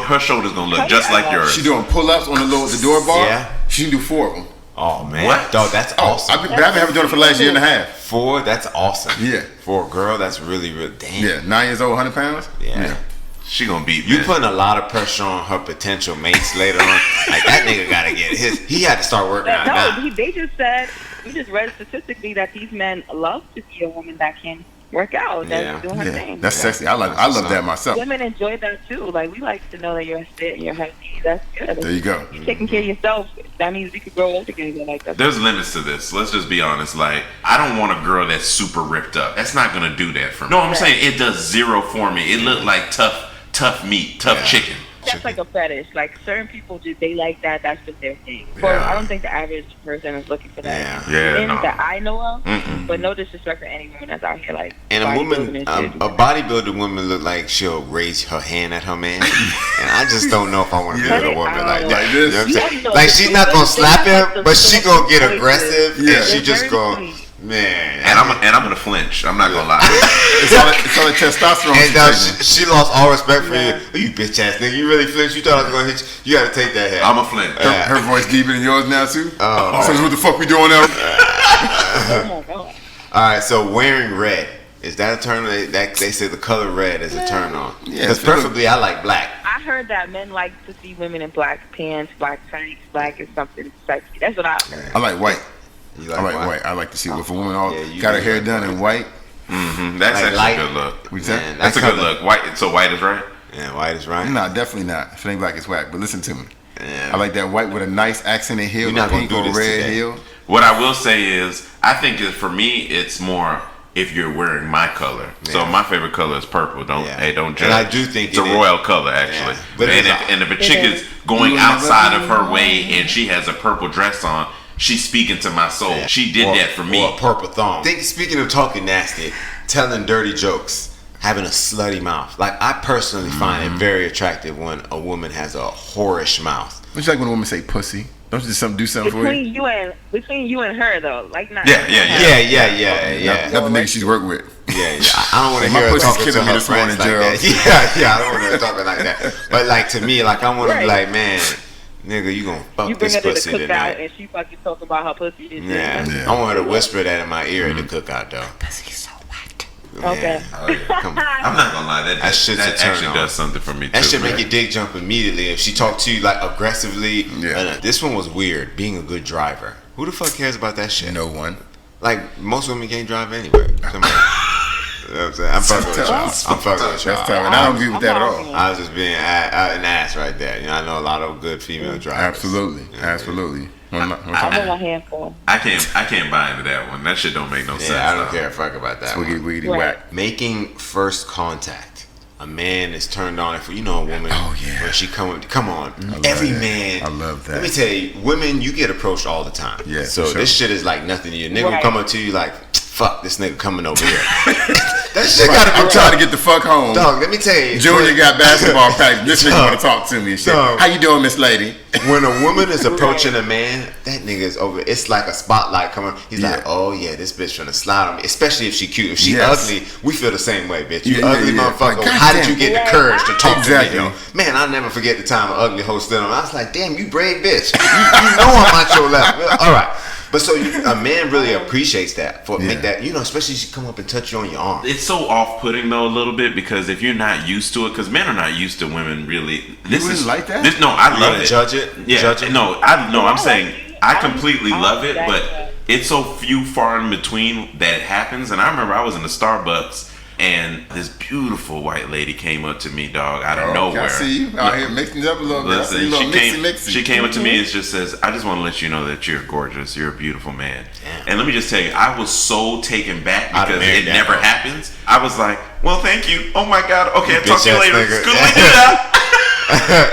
Her shoulders gonna look just like yours. She doing pull-ups on the door bar. Yeah. She can do 4 of them. Oh man, what? Dog, that's awesome. I've been having doing it for the last year and a half. 4, that's awesome. Yeah. For a girl, that's really damn. Yeah, 9 years old, 100 pounds. Yeah. She gonna beat you. Putting a lot of pressure on her potential mates later on. Like that nigga gotta get his. He had to start working out. No, they just said. We just read statistically that these men love to see a woman that can work out. That's Yeah. doing her thing. That's sexy. I love that myself. Women enjoy that too. Like, we like to know that you're fit and you're healthy. That's good. There you go. You're taking care of yourself. That means we could grow old together. Like that. There's limits to this. Let's just be honest. Like, I don't want a girl that's super ripped up. That's not gonna do that for me. No, I'm saying it does zero for me. It looked like tough meat, tough chicken. That's like a fetish. Like, certain people they like that. That's just their thing. But Yeah. I don't think the average person is looking for that. Yeah, Men no. that I know of, but no disrespect for any woman that's out here like. And a woman, bodybuilding and shit. a bodybuilder woman look like she'll raise her hand at her man, and I just don't know if I want to be with a woman like that. Like this. You know what I'm saying? Yeah, Like, she's not gonna slap him, but she gonna get Voices. aggressive, Yeah. and she They're just very go, sweet. man. And I'm gonna flinch. I'm not gonna lie. It's all the testosterone. And she's taking. she lost all respect for Yeah. you. You bitch ass nigga. You really flinched. You thought I was gonna hit you. You gotta take that hit. I'm a flinch. Her voice deeper than yours now too. Oh. So what the fuck we doing now? Oh my god. All right, so wearing red, is that a turn? That they say the color red is a turn on. Yeah, Because preferably I like black. I heard that men like to see women in black pants, black tights. Black is something sexy. That's what I heard. I like white. You I like white. I like to see if a woman all Yeah, you got her do hair like done in white. That's Like actually light. a good look. We said, Man, That's a that good color- look. White. So white is right. Yeah, white is right. nah, definitely not. If it ain't black, it's whack. But listen to me. Yeah. I like that white with a nice accented heel, You're not a gonna pink do or this red today. heel. What I will say is, I think for me, it's more if you're wearing my color. So Yeah. my favorite color is purple. Don't judge. And I do think it's a it is. royal color actually. Yeah. But And it's if a chick is going outside of her way and she has a purple dress on, she's speaking to my soul. She did that for me. Or a purple thong. Speaking of talking nasty, telling dirty jokes, having a slutty mouth. Like, I personally find it very attractive when a woman has a whorish mouth. Don't you like when a woman say pussy? Don't you just do something for you? Between you and her though, like not. Yeah. Not the nigga she's worked with. Yeah. I don't want to My hear her pussy's talking to killing me her this morning, friends like Gerald. that. Yeah, I don't want her talking like that. But like, to me, like, I want to be Right. like, man, nigga, you gonna fuck You bring this her to the pussy cookout tonight. and she fucking talk about her pussy. And Yeah. shit. I want her to whisper that in my ear at the cookout, though. Okay. Come on. I'm not gonna lie. That shit's a turn actually on. does something for me too. That should make man. your dick jump immediately if she talked to you like aggressively. Yeah. This one was weird. Being a good driver. Who the fuck cares about that shit? No one. Like, most women can't drive anyway. Come on. You know what I'm saying? I'm fucking with y'all. I'm fucking with That's tough. y'all. And I don't agree with that at all. I was just being an ass right there. You know, I know a lot of good female drivers. Absolutely. Absolutely. I'm a handful. I can't buy into that one. That shit don't make no sense. Yeah, I don't though. care a fuck about that Wiggity, one. wiggity, Right. whack. Making first contact. A man is turned on if a woman. Oh, yeah. When she come on. love Every that. man. I love that. Let me tell you, women, you get approached all the time. Yeah, So for sure. this shit is like nothing to you. Nigga will Right. come up to you like, fuck, this nigga coming over here. That shit gotta be I'm trying to get the fuck home. Dog, let me tell you. Junior got basketball practice. This nigga want to talk to me and shit. Dog. How you doing, Miss Lady? When a woman is approaching a man, that nigga is over. It's like a spotlight coming. He's Yeah. like, oh yeah, this bitch trying to slide on me. Especially if she cute. If she Yes. ugly, we feel the same way, bitch. You Yeah, ugly yeah. motherfucker. Like, How did goddamn. you get the courage to talk Exactly. to me, though? Man, I'll never forget the time an ugly hoe stood on me. I was like, damn, you brave bitch. You know I'm at your level. All right. But so a man really appreciates that. Make that, especially if she come up and touch you on your arm. It's so off-putting though a little bit because if you're not used to it, because men are not used to women really. This wouldn't is like that? This, no, I You love wanna it. judge it? Yeah, Judge it? no, I'm saying I I completely don't love it, like but that. it's so few far in between that it happens. And I remember I was in the Starbucks and this beautiful white lady came up to me, dog, out of nowhere. I see you out here mixing it up a little bit. I see you Listen, little mixy. she came up to me and just says, I just want to let you know that you're gorgeous. You're a beautiful man. And let me just tell you, I was so taken back I'd because marry it that never hoe. happens. I was like, well, thank you. Oh my God. Okay, I'll You talk to you bitch-ass later. nigga. Good luck, yeah.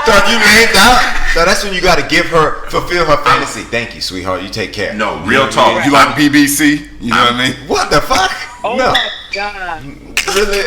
Dog, you made out. So that's when you got to fulfill her fantasy. Thank you, sweetheart. You take care. No, real talk. You like BBC? You know what I mean? What the fuck? Oh No. my god. Really?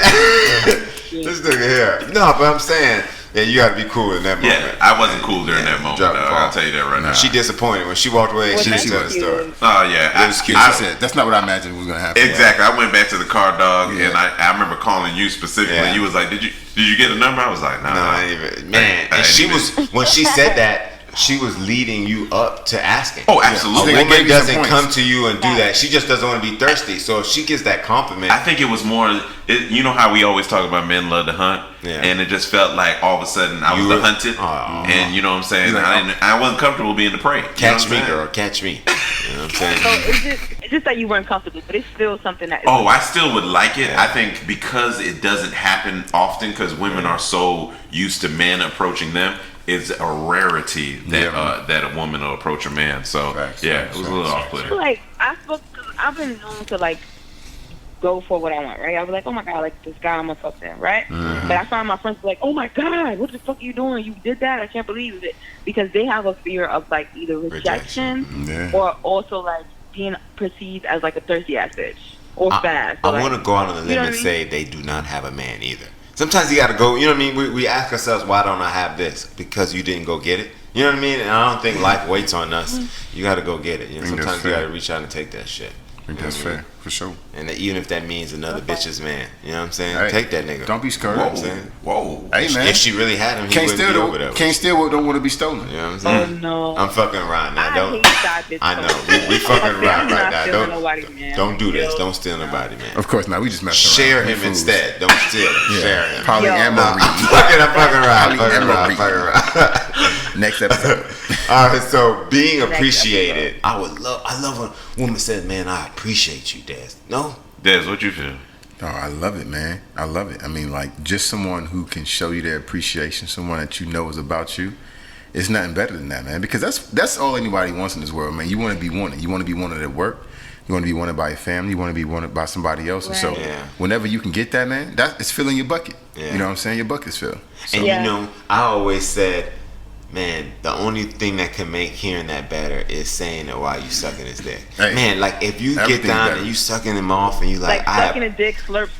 This nigga here. No, but I'm saying, yeah, you got to be cool in that moment. Yeah, I wasn't cool during that moment. Drop the Dog. ball. I'll tell you that right now. She disappointed when she walked away. She Well, didn't tell the thank story. you. Oh yeah, It was cute. She said, that's not what I imagined was going to happen. Exactly. I went back to the car, dog, Yeah. and I remember calling you specifically. Yeah. You was like, "Did you get a number?" I was like, "Nah." No, I ain't even. Man, I and ain't she even- was when she said that. she was leading you up to asking. Oh, absolutely. A woman doesn't points. come to you and do that. She just doesn't want to be thirsty. So if she gets that compliment, I think it was more. You know how we always talk about men love to hunt, and it just felt like all of a sudden I was the hunted, and you know what I'm saying. I wasn't comfortable being the prey. Catch me, girl, catch me. You know what I'm saying? So it's just that you weren't comfortable, but it's still something that. Oh, I still would like it. I think because it doesn't happen often, because women are so used to men approaching them. It's a rarity that that a woman will approach a man. So it was a little off-putting. Like I've been known to like go for what I want, right? I'll be like, oh my god, like this guy, I'm gonna fuck them, right? But I find my friends like, oh my god, what the fuck are you doing? You did that? I can't believe it, because they have a fear of like either rejection or also like being perceived as like a thirsty ass bitch or fast. I want to go out on a limb and say they do not have a man either. Sometimes you gotta go, you know what I mean? We ask ourselves, why don't I have this? Because you didn't go get it. You know what I mean? And I don't think life waits on us. You gotta go get it. You know, sometimes you gotta reach out and take that shit. I think that's fair, for sure. And even if that means another bitch's man, you know what I'm saying? Hey, take that nigga. Don't be scared. Whoa. Hey, man. If she really had him, he wouldn't be over there. Can't steal what don't want to be stolen. You know what I'm saying? Oh, no. I'm fucking around now. I know. We fucking around right now. Don't do this. Don't steal nobody, man. Of course not. We just mess around. Share him instead. Don't steal him. Share him. Polyamory. I'm fucking around. Next episode. All right, so being appreciated. I love when a woman says, man, I appreciate you, Des. No? Des, what you feel? Oh, I love it, man. I love it. I mean, like, just someone who can show you their appreciation, someone that you know is about you. It's nothing better than that, man. Because that's all anybody wants in this world, man. You want to be wanted. You want to be wanted at work. You want to be wanted by your family. You want to be wanted by somebody else. And so whenever you can get that, man, it's filling your bucket. You know what I'm saying? Your bucket's filled. So, and you know, I always said, man, the only thing that can make hearing that better is saying it while you sucking his dick. Hey, man, like if you get down and you sucking him off and you like sucking a dick, slurp,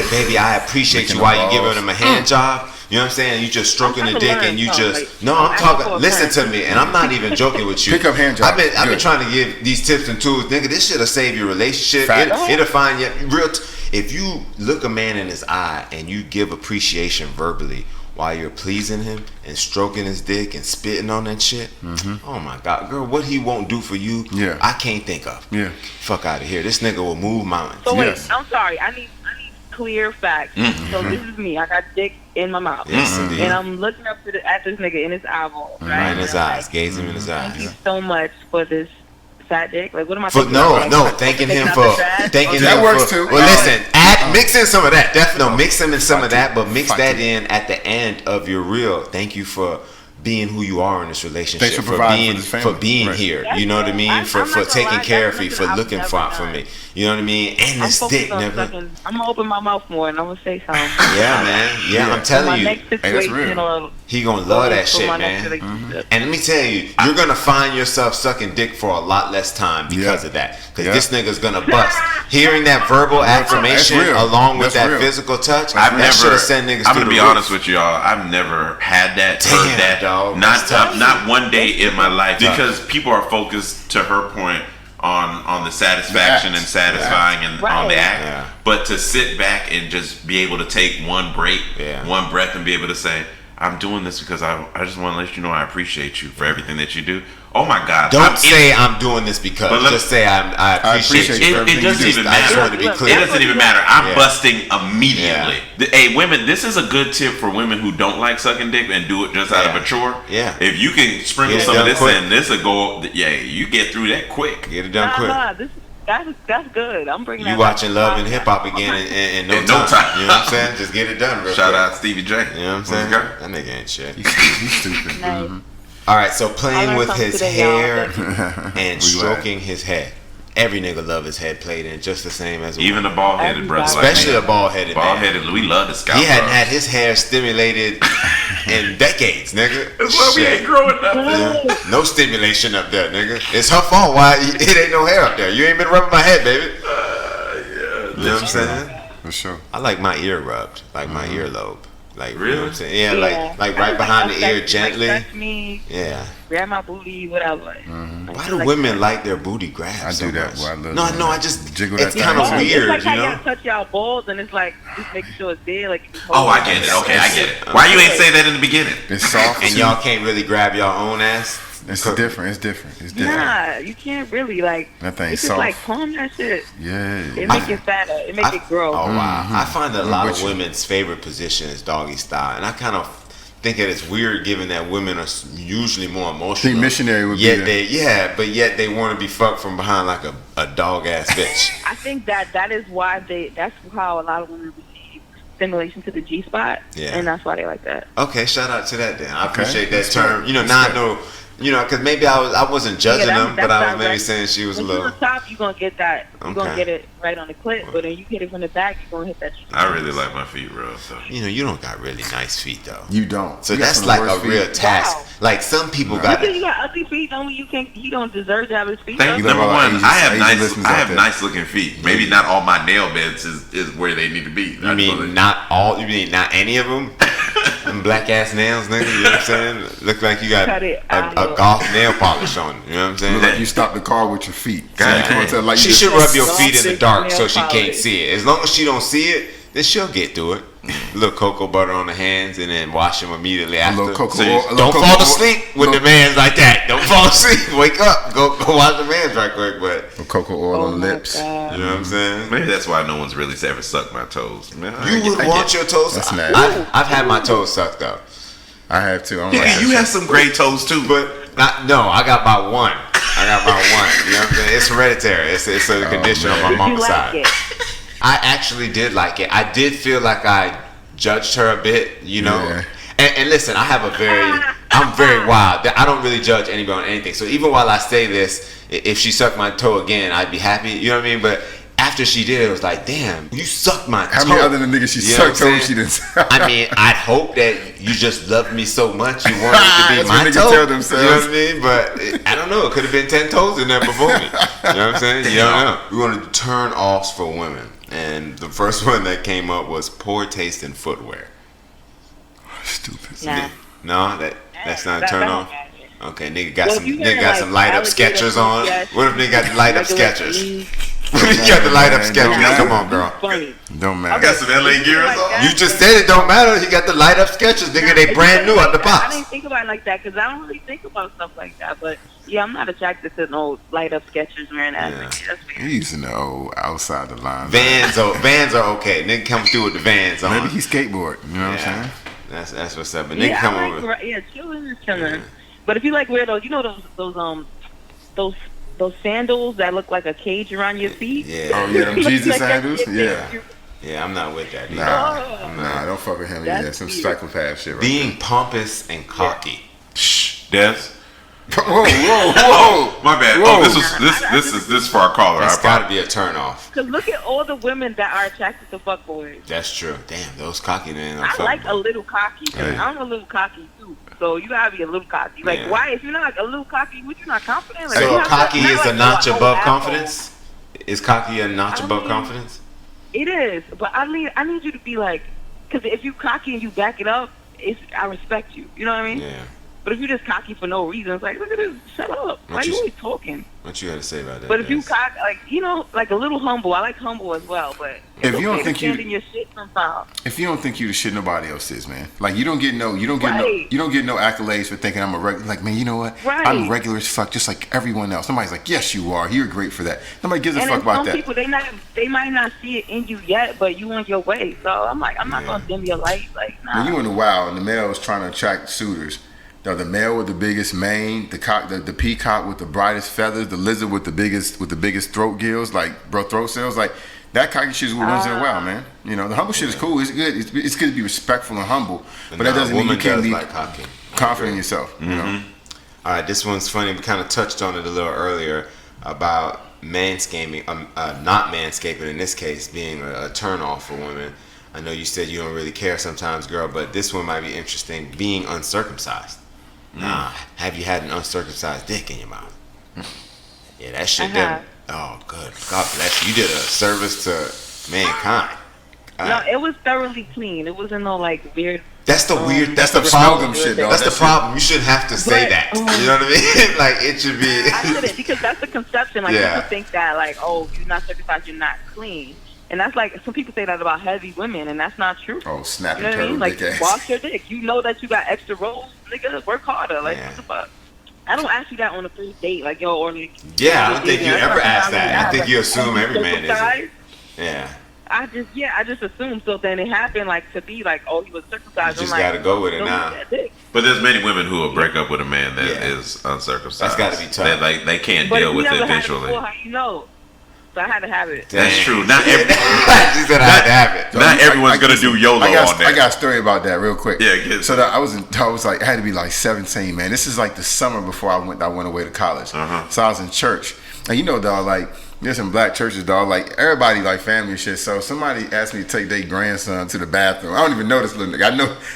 baby, I appreciate you while you giving him a hand job. You know what I'm saying? You just stroking the dick and you just I'm talking. Listen to me, and I'm not even joking with you. Pick up hand job. I've been trying to give these tips and tools, nigga. This shit'll save your relationship. It'll find you real. If you look a man in his eye and you give appreciation verbally while you're pleasing him and stroking his dick and spitting on that shit, oh my god, girl, what he won't do for you, I can't think of. Fuck out of here. This nigga will move mountains. So wait, I'm sorry. I need clear facts. So this is me. I got dick in my mouth, and I'm looking up at this nigga in his eyeball, right in his eyes, gazing in his eyes. Thank you so much for this fat dick. Like, what am I? Thanking him for that works too. Well, listen, mix in some of that. Definitely, mix him in some of that, but mix that in at the end of your reel. Thank you for being who you are in this relationship. Thanks for being here. You know what I mean? For taking care of me, for looking for me. You know what I mean? And this dick, nigga. I'm gonna open my mouth more and I'm gonna say something. Yeah, man. Yeah, I'm telling you. Next situation, he gonna love that shit, man. And let me tell you, you're gonna find yourself sucking dick for a lot less time because of that. Because this nigga's gonna bust. Hearing that verbal affirmation along with that physical touch, that should have sent niggas. I'm gonna be honest with y'all. I've never had that. Heard that. Dog, not one day in my life, because people are focused, to her point, on the satisfaction and satisfying and on the act. But to sit back and just be able to take one break, one breath, and be able to say, I'm doing this because I just want to let you know I appreciate you for everything that you do. Oh my God! Don't say I'm doing this because. Just say I appreciate you. It doesn't even matter. It doesn't even matter. I'm busting immediately. Hey, women, this is a good tip for women who don't like sucking dick and do it just out of a chore. Yeah. If you can sprinkle some of this in, this will go. Yeah, you get through that quick. Get it done quick. That's good. I'm bringing. You watching Love and Hip Hop again in no time. You know what I'm saying? Just get it done. Shout out Stevie J. You know what I'm saying? That nigga ain't shit. He's stupid. All right, so playing with his hair and stroking his head. Every nigga love his head played in just the same as even a bald-headed brother, especially a bald-headed man. Bald-headed, we love the scalp. He hadn't had his hair stimulated in decades, nigga. That's why we ain't growing up. No stimulation up there, nigga. It's her fault why it ain't no hair up there. You ain't been rubbing my head, baby. Yeah, you know what I'm saying? For sure. I like my ear rubbed, like my earlobe. Like, Really? you know what I'm saying? Yeah, like right behind the ear, gently. Like, touch me, grab my booty, whatever. Like, Why do women like their booty grabbed? I so do that. much? Boy, I love No, doing no, that. I just Jiggle it's that kind of thing. weird, It's like you how know. y'all touch y'all balls, and it's like just making sure it's there. Like, Oh, I get it. Okay, I get it. Why you ain't say that in the beginning? It's soft. And too. y'all can't really grab your own ass. It's different. It's different. It's different. Nah, you can't really like. That thing's It's just soft. like palm that shit. Yeah. It make it fatter. It make it grow. Oh wow! I find that a lot with of you. women's favorite position is doggy style, and I kind of think that it's weird, given that women are usually more emotional. I think missionary would yet be but yet they want to be fucked from behind like a dog ass bitch. I think that is why that's how a lot of women receive stimulation to the G spot. Yeah. And that's why they like that. Okay, shout out to that then. I Okay. appreciate that That's term. good. You know, That's now I good. know. You know, because maybe I wasn't judging them, but I was maybe direct. saying she was a When little. you on top, you're gonna get that. You're gonna Okay. get it right on the clip, but then you hit it from the back, you're gonna hit that. I really like my feet rough. So. You know, you don't got really nice feet though. You don't. So You got that's some like worse a real feet. task. Wow. Like some people No. got You it. got ugly feet, don't mean you can't. He don't deserve to have his feet. Thank You number love all one, Asian- I have Asian listeners out there. nice looking feet. Maybe not all my nail beds is where they need to be. You mean not all? You mean not any of them? Them black ass nails, nigga. You know what I'm saying? Look like you got Cut it a out. golf nail polish on. You know what I'm saying? Look like you stopped the car with your feet. So God you come dang. and tell, like, She you should just- rub your feet in the dark so she Nail can't polish. see it. As long as she don't see it, then she'll get through it. A little cocoa butter on the hands and then wash them immediately a after. little cocoa. So you- oil- a little Don't cocoa fall oil- asleep with little- the man's like that. Don't fall asleep. Wake up. Go wash the man's right quick. But little cocoa oil Oh on my lips. God. you know what I'm saying? Maybe that's why no one's really ever sucked my toes. Man, You would want your toes. That's nasty. I've had my toes sucked though. I have too. I don't like Yeah, that you shit. have some gray toes too. But no, I got about one. You know what I'm saying? It's hereditary. It's a condition on my Did you mama's like side. it? I actually did like it. I did feel like I judged her a bit, you know. Yeah. And listen, I'm very wild. I don't really judge anybody on anything. So even while I say this, if she sucked my toe again, I'd be happy. You know what I mean? But after she did, it was like, damn, you sucked my toe. How many other than niggas she You know what sucked I'm toes she saying? didn't? I mean, I'd hope that you just loved me so much you wanted it to be That's my what niggas toe. tell themselves. You know what I mean? But I don't know. It could have been 10 toes in there before me. You know what I'm saying? You don't know. We wanted to turn offs for women. And the first one that came up was poor taste in footwear. Stupid. Nah. No, that's not a That turn don't off. matter. Okay, nigga got Well, some if you nigga wearing, got like, some light up alligator Skechers on. Skechers, What if they got the light up regular Skechers? jeans, You got the light up Don't Skechers. matter. Come on, girl. funny. Don't I matter. got some LA gears Like on. that. You just said it don't matter. He got the light up Skechers, nigga. They If brand you new think out the like that, I box. didn't think about it like that because I don't really think about stuff like that. But yeah, I'm not attracted to no light up Skechers wearing that. Yeah. That's weird. He's in the old outside the line. Vans are okay. Nigga come through with the Vans on. Maybe he skateboard. You know what I'm Yeah. saying? That's what's up. But nigga Yeah, come I like, over. yeah, chilling is chilling. But if you like wear those, you know those sandals that look like a cage around your feet. Yeah. Oh yeah, them Looks Jesus like that sandals. shit Yeah. that you- Yeah, I'm not with that. Either. Nah, don't fuck with him. That's Yeah, some weird. psychopath shit. Right Being pompous and cocky. Shh, Des. there. Whoa, whoa. My bad. Whoa. Oh, this is for our caller. That's I got to be a turn off. Cause look at all the women that are attracted to fuckboys. That's true. Damn, those cocky men. I like a little cocky. 'Cause Hey. I'm a little cocky too. So you gotta be a little cocky. Like Yeah. why? If you're not like a little cocky, would you not confident? Like, So you have to- cocky not is like a notch whole above asshole. confidence? Is cocky a notch I above mean- confidence? It is, but I need you to be like, because if you cocky and you back it up, I respect you. You know what I mean? Yeah. But if you're just cocky for no reason, it's like, look at this, shut up. Why What you you- always talking? What you got to say about that? But if you Des? cock, like, you know, like a little humble. I like humble as well, but If you don't okay to think you- stand in your shit sometimes. If you don't think you the shit nobody else is, man. Like you don't get no Right. accolades for thinking I'm a regular. Like man, you know what? Right. I'm regular as fuck, just like everyone else. Somebody's like, yes, you are. You're great for that. Nobody gives a And fuck then about some that. people, they might not see it in you yet, but you on your way. So I'm like, I'm not gonna dim your light. Like, nah. When you in the wild and the male is trying to attract suitors, the male with the biggest mane, the peacock with the brightest feathers, the lizard with the biggest throat gills, like throat cells, like that cocky shit is what runs in a while, man. You know, the humble shit is cool. It's good. It's good to be respectful and humble, but that doesn't mean you can't be like cocky. confident in yourself. You know. All right, this one's funny. We kind of touched on it a little earlier about manscaping, not manscaping in this case being a turn off for women. I know you said you don't really care sometimes, girl, but this one might be interesting. Being uncircumcised. Nah, have you had an uncircumcised dick in your mouth? Yeah, that shit. I have. Oh, good. God bless you. You did a service to mankind. No, it was thoroughly clean. It wasn't no like weird. That's the weird. That's the problem problem. shit, dog. That's the problem. You shouldn't have to say that. You know what I mean? Like it should be. I shouldn't, because that's the conception. Like people think that like, oh, you're not circumcised, you're not clean, and that's like some people say that about heavy women, and that's not true. Oh, snap You know your what I mean? Like dick ass. wash your dick. You know that you got extra rolls, nigga. Work harder. Like what the fuck? I don't ask you that on a first date, like yo, or like. Yeah, I don't think you ever ask that. I think you assume every man is. Yeah. I just assumed. So then it happened like to be like, oh, he was circumcised. You just I'm like, gotta go with it don't now. do that dick. But there's many women who will break up with a man that is uncircumcised. That's gotta be tough. They can't But deal if with you it never had eventually. before, how you know? So I had to have it. That's true. Not She said I had to have it. Not everyone's gonna do YOLO on that. I got a story about that real quick. Yeah, so that I was like, I had to be like 17, man. This is like the summer before I went away to college. So I was in church, and you know, dog, like there's some black churches, dog, like everybody like family and shit. So somebody asked me to take their grandson to the bathroom. I don't even know this little nigga.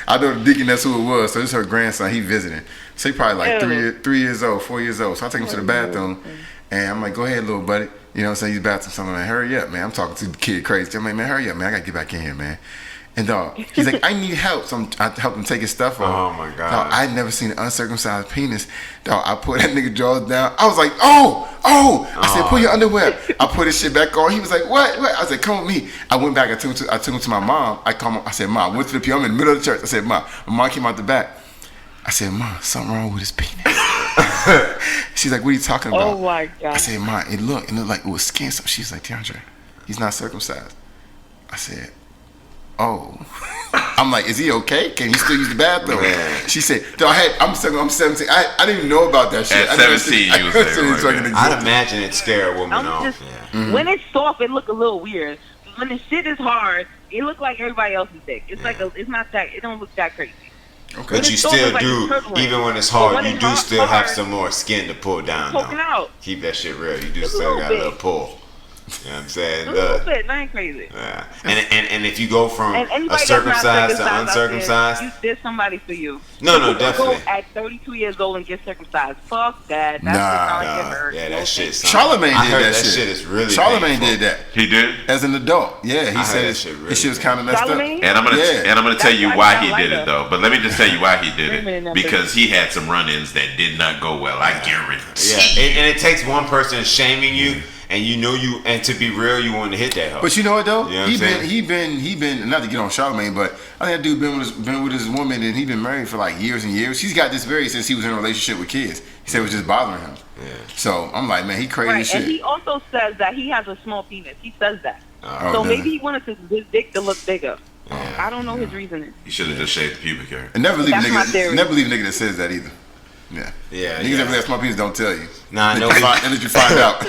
I know the deacon, that's who it was. So this is her grandson. He visiting. So he probably like 3 years old, 4 years old. So I take him to the bathroom, and I'm like, go ahead, little buddy. You know what I'm saying? He's bathroom. So I'm like, hurry up, man. I'm talking to the kid crazy. I'm like, man, hurry up, man. I gotta get back in here, man. And dog, he's like, I need help. So I help him take his stuff off. Oh my god. Dog, I'd never seen an uncircumcised penis. Dog, I put that nigga jaws down. I was like, oh. I said, pull your underwear. I put his shit back on. He was like, what? I said, come with me. I went back. I took him to my mom. I said, Mom, I went to the pew. I'm in the middle of the church. I said, Mom. My mom came out the back. I said, Mom, something wrong with his penis. She's like, what are you talking about? Oh my god. I said, Mom, it looked like it was skin. So she's like, DeAndre, he's not circumcised. I said, oh. I'm like, is he okay? Can he still use the bathroom? Man. She said, I'm 17. I didn't even know about that shit. At 17, you was there. I'd imagine it scare a woman off. When it's soft, it look a little weird. When the shit is hard, it look like everybody else's dick. It's like it's not that. It don't look that crazy. Okay. But you still do, even when it's hard, you do still have some more skin to pull down. Poking out. Keep that shit real. You do still got a little pull. You know what I'm saying? A little bit, not crazy. Yeah. And if you go from And a circumcised to uncircumcised, there's somebody for you. No, You definitely. Go at 32 years old and get circumcised. Fuck that. That's not like it hurts. Yeah, that shit. Charlemagne I did heard that shit. shit is really Charlemagne painful. did that. He did. As an adult, yeah, he said that shit really his shit was kind of messed Charlemagne? up. And I'm gonna tell you That's why why he I did like it though. But let me just tell you why he did Women in it. that Because he had some run-ins that did not go well. I guarantee. Yeah, and it takes one person shaming you, and and to be real, you want to hit that hoe. But you know what though? You know what I'm saying? He been not to get on Charlemagne, but I think that dude been with his woman, and he been married for like years and years. He's got this since he was in a relationship with kids. He said it was just bothering him. Yeah. So I'm like, man, he crazy Right, as shit. and he also says that he has a small penis. He says that. Oh, So does maybe he? he wanted his dick to look bigger. I don't know his reasoning. He should have just shaved the pubic hair. And never believe That's my theory. never believe a nigga that says that either. Yeah. Yeah, Niggas that have small penis don't tell you. Nah, Let no. you find out.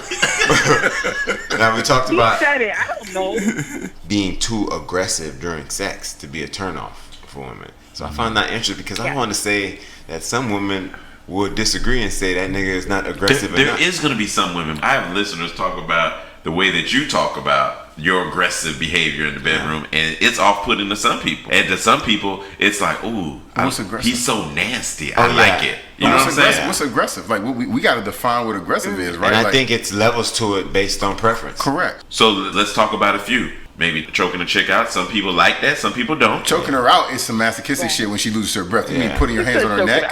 Now we talked He about said it. I don't know. being too aggressive during sex to be a turnoff for women. So I find that interesting because I want to say that some women would disagree and say that nigga is not aggressive There enough. is going to be some women. I have listeners talk about the way that you talk about your aggressive behavior in the bedroom, and it's off-putting to some people. And to some people, it's like, ooh, What's aggressive? he's so nasty. I yeah. like it. You know what I'm saying? What's aggressive? Like we got to define what aggressive is, right? And I Like, think it's levels to it based on preference. correct. So let's talk about a few. Maybe choking a chick out. Some people like that. Some people don't. Choking her out is some masochistic shit when she loses her breath. You mean putting your hands on her neck?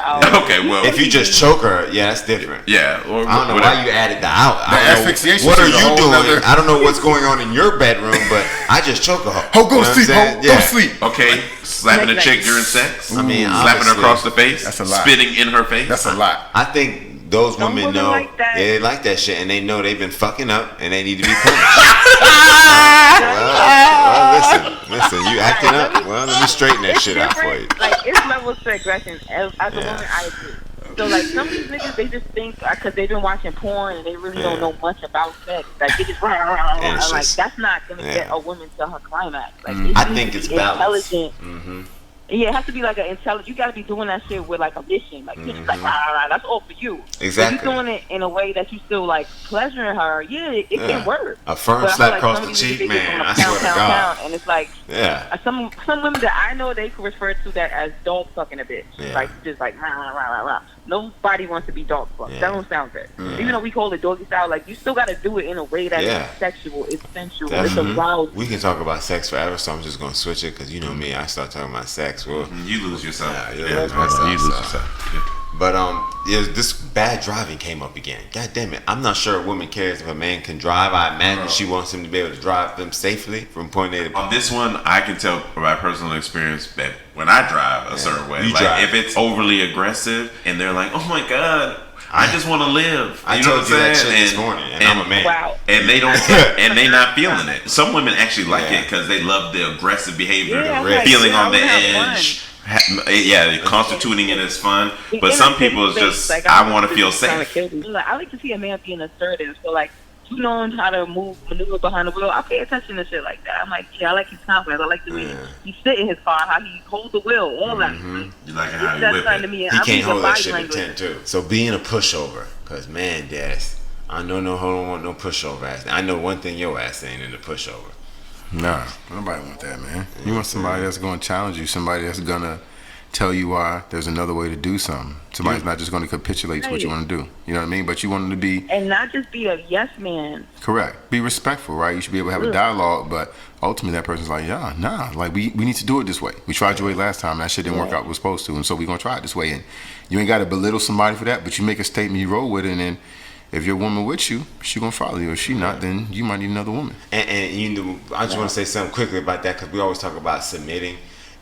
Okay, well, If you just choke her, yeah, that's different. yeah. Or I don't know whatever. why you added the out. The I don't know asphyxiation what are is a you whole doing? nother- I don't know what's going on in your bedroom, but I just choke a hoe. Ho, go You know what I'm sleep. saying? Ho, go sleep. Okay, slapping a chick during sex. I mean, slapping her obviously, across the face. That's a lot. Spitting in her face. That's a lot. I think those Some women women know like that. they like that shit, and they know they've been fucking up, and they need to be punished. well, listen, you acting up. Well, let me straighten that shit out for you. Like, it's levels to aggression. As a woman, I agree. So, like, some of these niggas, they just think, because they've been watching porn and they really don't know much about sex. Like, they just rah, rah, rah, And it's like, just- that's not going to get a woman to her climax. Like, I think it's balance. intelligent. Yeah, it has to be like an intelligent. You got to be doing that shit with like a mission. Like, it's like, rah, that's all for you. Exactly. But you doing it in a way that you still like pleasuring her. Yeah, it can work. A firm But I feel slap like across some the of these cheek, niggas man. wanna I swear to God. and it's like, some women that I know, they can refer to that as dog fucking a bitch. Yeah. Like, just like, rah, rah, rah, rah. Nobody wants to be dog fucked. Yeah. That don't sound good. Even though we call it doggy style, like, you still got to do it in a way that Yeah. is sexual, it's sensual, Definitely. it's arousing. We can talk about sex forever, so I'm just gonna switch it because you know me. I start talking about sex. Well, You lose yourself. you Yeah, lose myself, you lose so. yourself. Yeah. But this bad driving came up again. God damn it! I'm not sure a woman cares if a man can drive. I imagine she wants him to be able to drive them safely from point A to point. On this one, I can tell by personal experience that when I drive a certain way, You like drive. if it's overly aggressive and they're like, "Oh my god, I just want to live," I you know told what you I'm that saying? shit this morning, and I'm a man. Wow. And they don't, and they not feeling it. Some women actually like Yeah. it because they love the aggressive behavior, Yeah, the like, feeling yeah, on the I wanna have edge. Yeah, constituting it is fun, but In some a people is safe just, space, like, I want to I'm feel just trying to safe. kill you. Like, I like to see a man being assertive. So, like, you knowing how to maneuver behind the wheel, I pay attention to shit like that. I'm like, yeah, I like his confidence. I like the way he sit in his car, how he holds the wheel, all that. You like how you That's whip fun to it. me. He I'm can't using hold that body shit in language. 10 too. So being a pushover, cause man, Des, I know no hold on want no pushover ass. I know one thing your ass ain't in the pushover. Nah, nobody want that, man. You want somebody that's going to challenge you, somebody that's going to tell you why there's another way to do something. Somebody's not just going to capitulate to what you want to do. You know what I mean? But you want them to be And not just be a yes man. correct. Be respectful, right? You should be able to have a dialogue, but ultimately that person's like, yeah, nah, like we need to do it this way. We tried your way last time, and that shit didn't work out what we're supposed to, and so we're going to try it this way. And you ain't got to belittle somebody for that, but you make a statement, you roll with it, and then if your woman with you, she going to follow you. If she not, then you might need another woman. And you know, I just want to say something quickly about that because we always talk about submitting,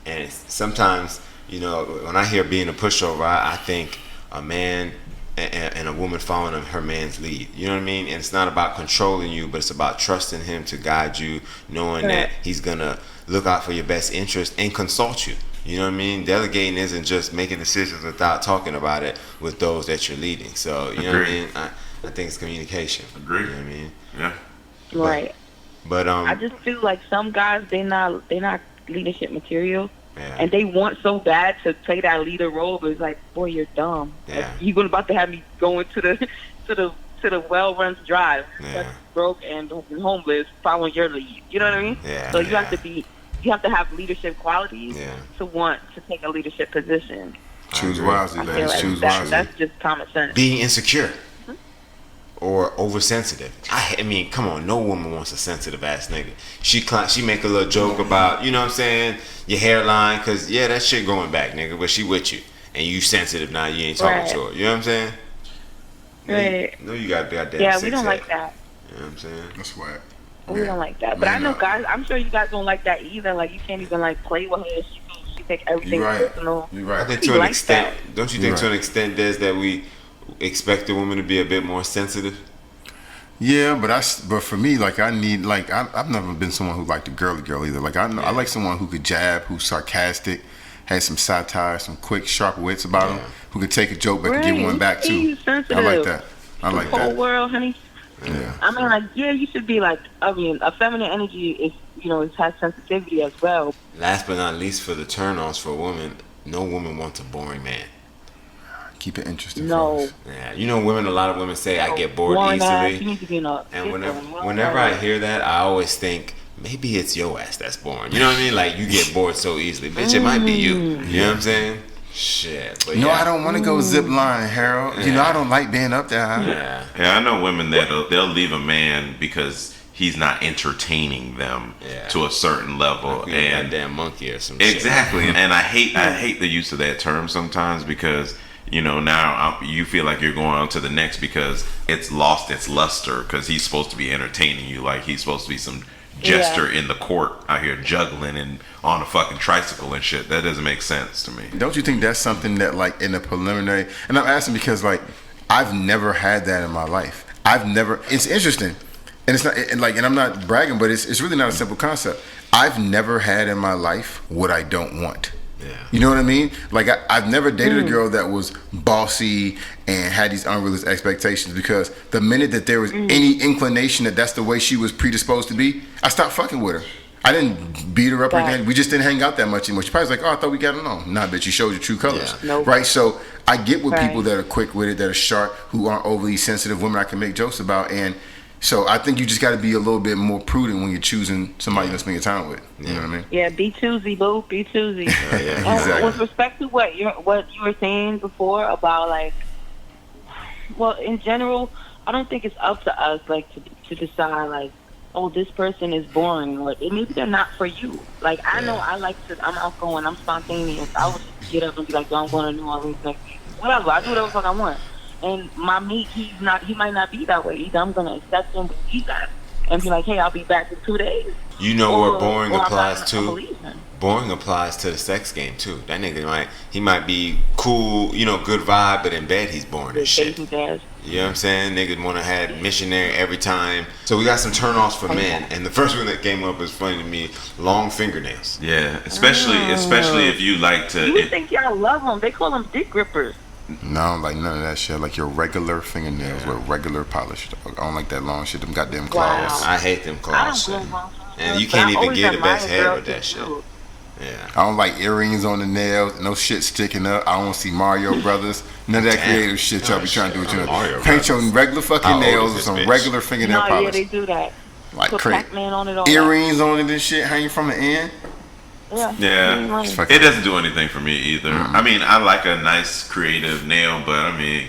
and sometimes, you know, when I hear being a pushover, I think a man and a woman following her man's lead. You know what I mean? And it's not about controlling you, but it's about trusting him to guide you, knowing that he's gonna look out for your best interest and consult you. You know what I mean? Delegating isn't just making decisions without talking about it with those that you're leading. So you know what I mean? I think it's communication. Agree. You know what I mean? Yeah. Right. But I just feel like some guys, they're not leadership material. yeah. And they want so bad to play that leader role, but it's like, boy, you're dumb. Yeah. Like, you're about to have me going to the well-run drive, Yeah. that's broke and homeless, following your lead. You know what I mean? Yeah, So you yeah. have to have leadership qualities Yeah. to want to take a leadership position. Choose agree. wisely, I feel ladies. like Choose that's wisely. just common sense. Being insecure or oversensitive. I mean, come on, no woman wants a sensitive ass nigga. She make a little joke about, you know what I'm saying, your hairline, cause yeah, that shit going back, nigga. But she with you, and you sensitive now. You ain't talking Right. to her. You know what I'm saying? Right. No, you got goddamn. Yeah, six we don't head. like that. You know what I'm saying? That's whack. We don't like that. But I know guys, I'm sure you guys don't like that either. Like, you can't even, like, play with her. She take everything You right. personal. You I right. think He to an likes extent, don't you think You're to an right. extent, Des, that we expect the woman to be a bit more sensitive? Yeah, but for me, like I've never been someone who liked the girly girl either. Like I like someone who could jab, who's sarcastic, has some satire, some quick, sharp wits about him, who could take a joke but can give one back too. He's sensitive. I like that. I like The whole that. world, honey. Yeah. I mean, like, yeah, you should be like, I mean, a feminine energy is, you know, it has sensitivity as well. Last but not least, for the turn-ons for a woman, no woman wants a boring man. Keep it interesting. No. fellas. Yeah, you know, a lot of women say I get bored Boring ass, you easily, need to be in a and different whenever I hear that, I always think maybe it's your ass that's boring. You know what I mean? Like you get bored so easily, bitch. It might be you. You know what I'm saying? Shit. But No, yeah. I don't want to go zip line, Harold. You know I don't like being up there. Huh? Yeah. Yeah, I know women that they'll leave a man because he's not entertaining them Yeah. to a certain level, Like a and goddamn monkey or some shit. exactly. And I hate the use of that term sometimes because now you feel like you're going on to the next because it's lost its luster because he's supposed to be entertaining you, like he's supposed to be some jester in the court out here juggling and on a fucking tricycle and shit. That doesn't make sense to me. Don't you think that's something that, like, in the preliminary? And I'm asking because, like, I've never had that in my life. It's interesting, and it's not, and I'm not bragging, but it's really not a simple concept. I've never had in my life what I don't want. Yeah. You know what I mean? Like, I've never dated a girl that was bossy and had these unrealistic expectations, because the minute that there was any inclination that that's the way she was predisposed to be, I stopped fucking with her. I didn't beat her up or Right. anything. We just didn't hang out that much anymore. She probably was like, oh, I thought we got along. Nah, bitch, you showed your true colors. Yeah. Nope. Right? So I get with Right. people that are quick with it, that are sharp, who aren't overly sensitive, women I can make jokes about. And so I think you just got to be a little bit more prudent when you're choosing somebody you're going to spend your time with. You know what I mean? Yeah, be choosy, boo. Be choosy. And Exactly. with respect to what you were saying before about like, well, in general, I don't think it's up to us like to decide like, oh, this person is boring, or maybe they're not for you. Like I know I'm outgoing, I'm spontaneous. I would just get up and be like, yo, I'm going to New Orleans next week. Whatever, I do whatever the fuck I want. And my mate, he might not be that way either. I'm gonna accept him, believe that, and be like, hey, I'll be back in 2 days. You know where boring or I'm applies not to? gonna believe him. Boring applies to the sex game too. That nigga might be cool, good vibe, but in bed he's boring as shit. Basic ass. You know what I'm saying? Nigga want to have missionary every time. So we got some turn-offs for men, and the first one that came up was funny to me: long fingernails. Yeah, especially if you like to. You would think y'all love them. They call them dick grippers. No, I don't like none of that shit. I like your regular fingernails with regular polish. I don't like that long shit. Them goddamn claws. Wow. I hate them I claws. don't shit. go wrong. And you But can't I even always get the best admire head girls with that who shit. do. Yeah. I don't like earrings on the nails. No shit sticking up. I don't see Mario Brothers. None of that Damn. creative shit y'all be trying to do with your Mario paint your Brothers. regular fucking How old nails is with this some bitch? regular fingernail No, yeah, polish. they do that. Like Put crazy. Pac-Man on it all. Earrings on it and shit hanging from the end. Yeah. It's fucking- It doesn't do anything for me either. I mean, I like a nice creative nail, but I mean,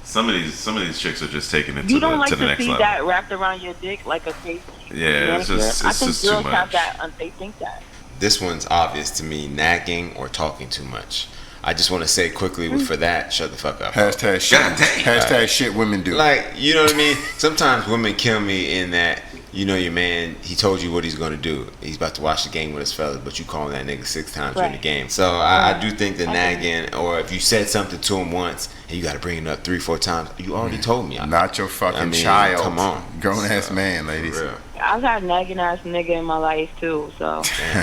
some of these chicks are just taking it You to don't the like to the to next see level. that wrapped around your dick like a crazy. Yeah, it's just I think too girls have much. that. They think that. This one's obvious to me: nagging or talking too much. I just want to say quickly for that, shut the fuck up. Hashtag shit. God damn. Hashtag shit women do. Like, you know what I mean? Sometimes women kill me in that, your man, he told you what he's going to do. He's about to watch the game with his fellas, but you calling that nigga 6 times during the Right. game. So I do think the nagging, or if you said something to him once and you got to bring it up 3-4 times, you already told me. Not your fucking I mean, child. come on. Grown ass man, ladies. For real. I've had nagging ass nigga in my life too, so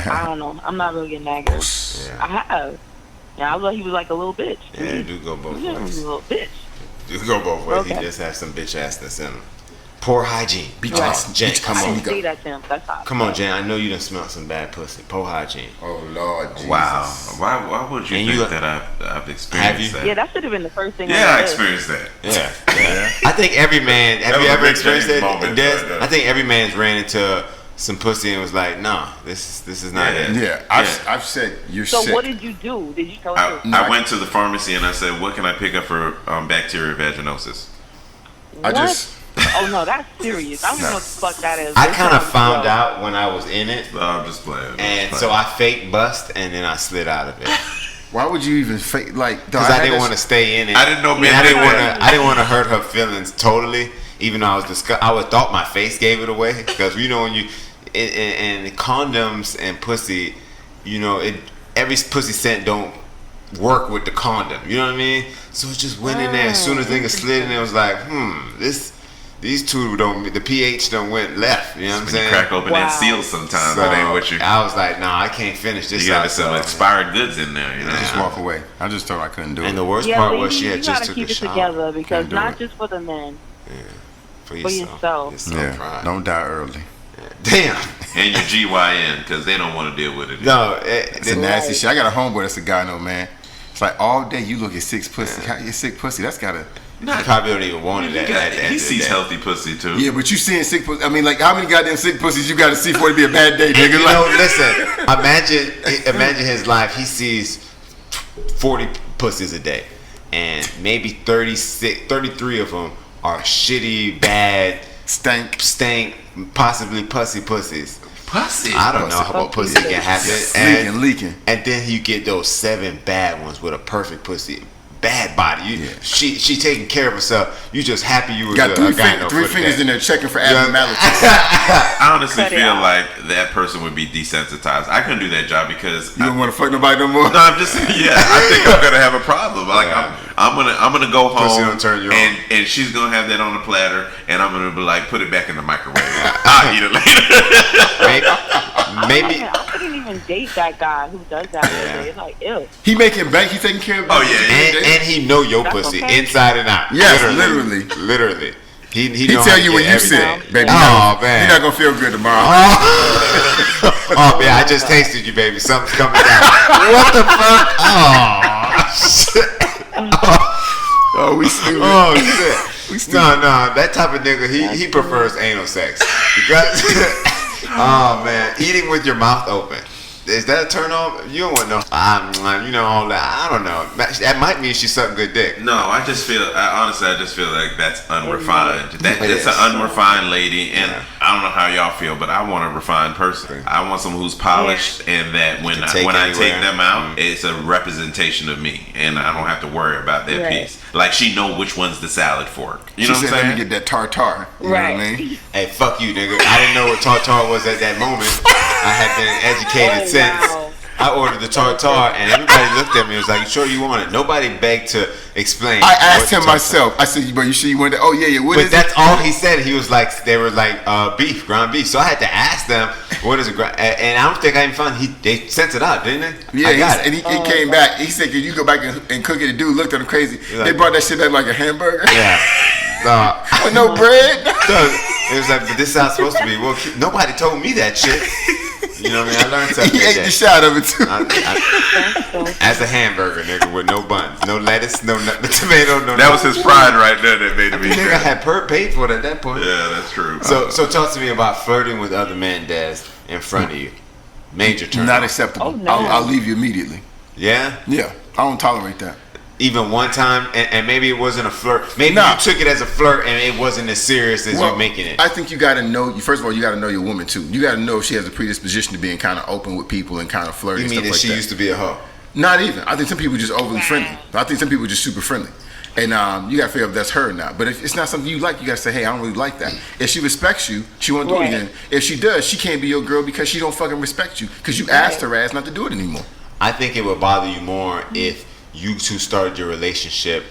I don't know. I'm not really a nagger. Yeah. I have. Yeah, I thought he was like a little bitch. Yeah, it do go both Yeah, he was ways. a little bitch. Do go both ways. Okay. He just has some bitch assness in him. Poor hygiene. Beat Come your on, ass. Jen, Beat your come ass. I on. didn't say that to him. That's hot. Come on, Jen. I know you done smelled some bad pussy. Poor hygiene. Oh Lord, Jesus. Wow. Why would you And think you- that I've experienced Have you? that? Yeah, that should have been the first thing. Yeah, I did. experienced that. Yeah. I think every man. Have That you was a ever big experienced James that? moment Des? right there. I think every man's ran into some pussy and was like, "Nah, this is not Yeah. it." Yeah, I've said you're So sick. what did you do? Did you tell I, her? I went to the pharmacy and I said, "What can I pick up for bacterial vaginosis?" I What? just Oh no, that's serious. I don't even know what the fuck that is. I That kind of sounds found gross. out when I was in it, No, I'm just playing. I'm and just so playing. I fake bust, and then I slid out of it why would you even fake like? because I didn't want to stay in it. I didn't know men And I did didn't want that. to. I didn't want to hurt her feelings totally. Even though I was I would thought my face gave it away because when you and condoms and pussy, every pussy scent don't work with the condom. You know what I mean? So it just went in there. As soon as nigga slid in there, it was like, these two the pH don't went left. You know what I'm When you saying? crack open that seal, sometimes that ain't what you. I was like, nah, I can't finish this. You got out, some so- expired goods in there. just walk away. I just thought I couldn't do it. And the worst Yeah, part ladies, was she had you just gotta took keep a it shower. together because Can't do not it. just for the men. For yourself. It's so yeah, pride. don't die early. Damn. And your GYN because they don't want to deal with it. No, It's a nasty shit. I got a homeboy that's a guy, no man. It's like all day you look at sick pussy. How you sick pussy? That's gotta. you probably don't even want it. He sees healthy pussy too. Yeah, but you seeing sick pussy. I mean, like how many goddamn sick pussies you gotta see for it to be a bad day, And nigga? you Like, know, listen. Imagine his life. He sees 40 pussies a day, and maybe 33 of them are shitty, bad, stank, possibly pussies. Pussy. I don't know what pussy can happen. leaking. And then you get those 7 bad ones with a perfect pussy. Bad body. She taking care of herself. You just happy you was Got a three gyno for the fingers day. in there checking for Yeah. abnormalities. I honestly Cut it feel out. like that person would be desensitized. I couldn't do that job because You don't want to fuck nobody no more. no, I'm just I think I'm gonna have a problem. Like I'm gonna go Pussy home don't turn you and she's gonna have that on a platter and I'm gonna be like put it back in the microwave. I'll eat it later. Maybe I couldn't even date that guy who does that. Yeah. It's like, ew. He making bank. He taking care of. Oh, yeah. and he know your That's pussy okay. inside and out. Yes, Literally. He He know tell how you to when get you sick, everything. baby. Oh, man. You're not gonna feel good tomorrow. Oh man, I just tasted you, baby. Something's coming down. What the fuck? Oh shit. Oh, we stupid. Oh shit. No, that type of nigga, he prefers anal sex because. Oh man, eating with your mouth open. Is that a turn on? You don't want no. You know all that. I don't know. That might mean she's sucking good dick. No, honestly, I just feel like that's unrefined. That's an unrefined lady, and I don't know how y'all feel, but I want a refined person. I want someone who's polished, and that when I take them out, it's a representation of me, and I don't have to worry about that piece. Like she know which one's the salad fork. You know what I'm saying? Let me get that tartar. You know what I mean? Hey, fuck you, nigga. I didn't know what tartar was at that moment. I had been educated since. I ordered the tartar, and everybody looked at me and was like, "You sure you want it?" Nobody begged to explain. I asked him myself. I said, "But you sure you want it?" Oh yeah. What is it? That's all he said. He was like, they were like beef, ground beef. So I had to ask them, "What is it?" And I don't think I even found. They sent it out, didn't they? Yeah, I got it. And he came back. He said, "Can you go back and cook it?" The dude looked at him crazy. Like, they brought that shit back like a hamburger. Yeah. With no bread. It was like, but this is how it's supposed to be. Well, nobody told me that shit. You know what I mean? I learned something. He ate the shot of it too. As a hamburger, nigga, with no buns, no lettuce, no tomato, no. That was his pride right there that made him eat. Nigga had paid for it at that point. Yeah, that's true. So talk to me about flirting with other men, Des, in front of you. Major turn. Not acceptable. Oh, no. I'll leave you immediately. Yeah. Yeah, I don't tolerate that. Even one time, and maybe it wasn't a flirt. Maybe you took it as a flirt, and it wasn't as serious as you're making it. I think you got to know. First of all, you got to know your woman too. You got to know if she has a predisposition to being kind of open with people and kind of flirty. You mean that she used to be a hoe? Not even. I think some people are just overly friendly. I think some people are just super friendly. And you got to figure out if that's her or not. But if it's not something you like, you got to say, hey, I don't really like that. If she respects you, she won't do it again. If she does, she can't be your girl because she don't fucking respect you because you asked her ass not to do it anymore. I think it would bother you more if you two started your relationship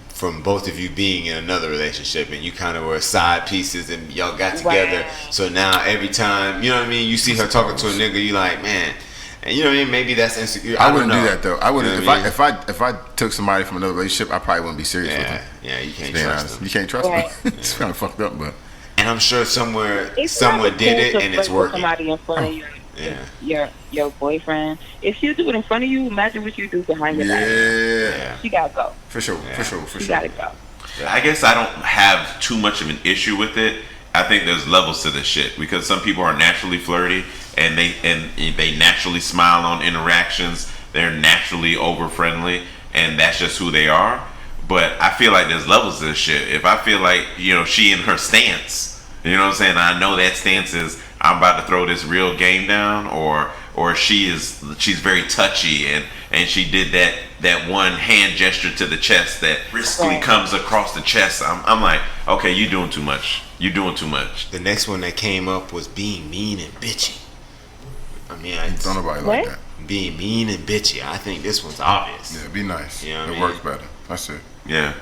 from both of you being in another relationship and you kind of were side pieces and y'all got together. So now every time, you know what I mean, you see her talking to a nigga, you like, man. And you know what I mean? Maybe that's insecure. I wouldn't do that though. I wouldn't. If I took somebody from another relationship, I probably wouldn't be serious with them. Yeah, you can't trust them. You can't trust them. It's kind of fucked up, but. And I'm sure somewhere someone did it and it's working. Somebody in front of you. Your boyfriend. If she do it in front of you, imagine what you do behind your back. Yeah. She gotta go. For sure. She gotta go. I guess I don't have too much of an issue with it. I think there's levels to this shit because some people are naturally flirty and they naturally smile on interactions. They're naturally over friendly and that's just who they are. But I feel like there's levels to this shit. If I feel like, she in her stance, you know what I'm saying? I know that stance is I'm about to throw this real game down, or she's very touchy and she did that one hand gesture to the chest that briskly comes across the chest. I'm like, okay, you're doing too much. You're doing too much. The next one that came up was being mean and bitchy. I mean, don't nobody like that. Being mean and bitchy. I think this one's obvious. Yeah, be nice. You know what it I mean? works better. That's it. Yeah,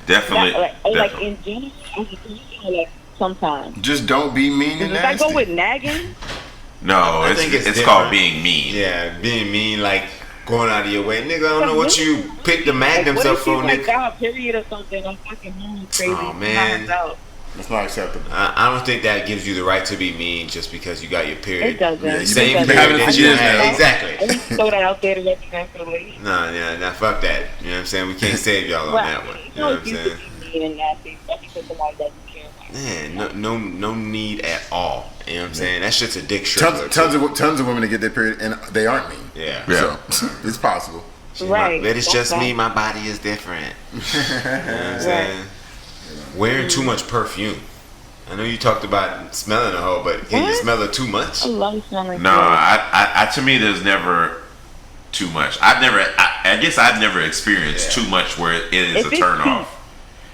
definitely. Like in general, like sometimes. Just don't be mean and nasty. Does that go with nagging? No, it's called being mean. Yeah, being mean, like going out of your way, nigga. I don't know what you picked the magnums up for, nigga. Like period or something. I'm fucking home crazy. Oh man, that's not acceptable. I don't think that gives you the right to be mean just because you got your period. It doesn't. Yeah, Same period that you had. Exactly. Let me throw that out there to recognize for the ladies. Nah, fuck that. You know what I'm saying? We can't save y'all on that one. You know what I'm saying? Mean and nasty, especially for somebody that you care about. Man, no need at all. You know what I'm saying? That shit's a dick shriveler. Tons of women that get their period and they aren't mean. Yeah. So it's possible. Right. But it's just me. My body is different. You know what I'm saying? Wearing too much perfume. I know you talked about smelling a hoe, but can you smell her too much? I love smelling. No, I to me there's never too much. I guess I've never experienced too much where it is a turn off.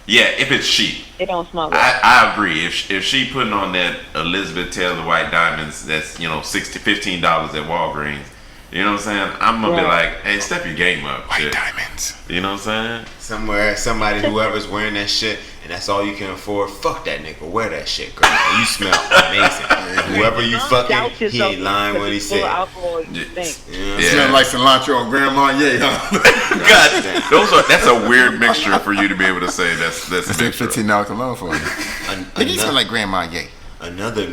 Yeah, if it's cheap. It don't smell good. I agree. If she putting on that Elizabeth Taylor white diamonds that's $15 at Walgreens, you know what I'm saying? I'm gonna be like, hey, step your game up. White diamonds. You know what I'm saying? Somewhere, whoever's wearing that shit, and that's all you can afford. Fuck that nigga. Wear that shit, girl. You smell amazing. Whoever you fucking, he ain't lying when he said. Smell like cilantro and Grandma Ye, huh? God, that's a weird mixture for you to be able to say that's $15 cologne for you. Nigga, you smell like Grandma Ye. Another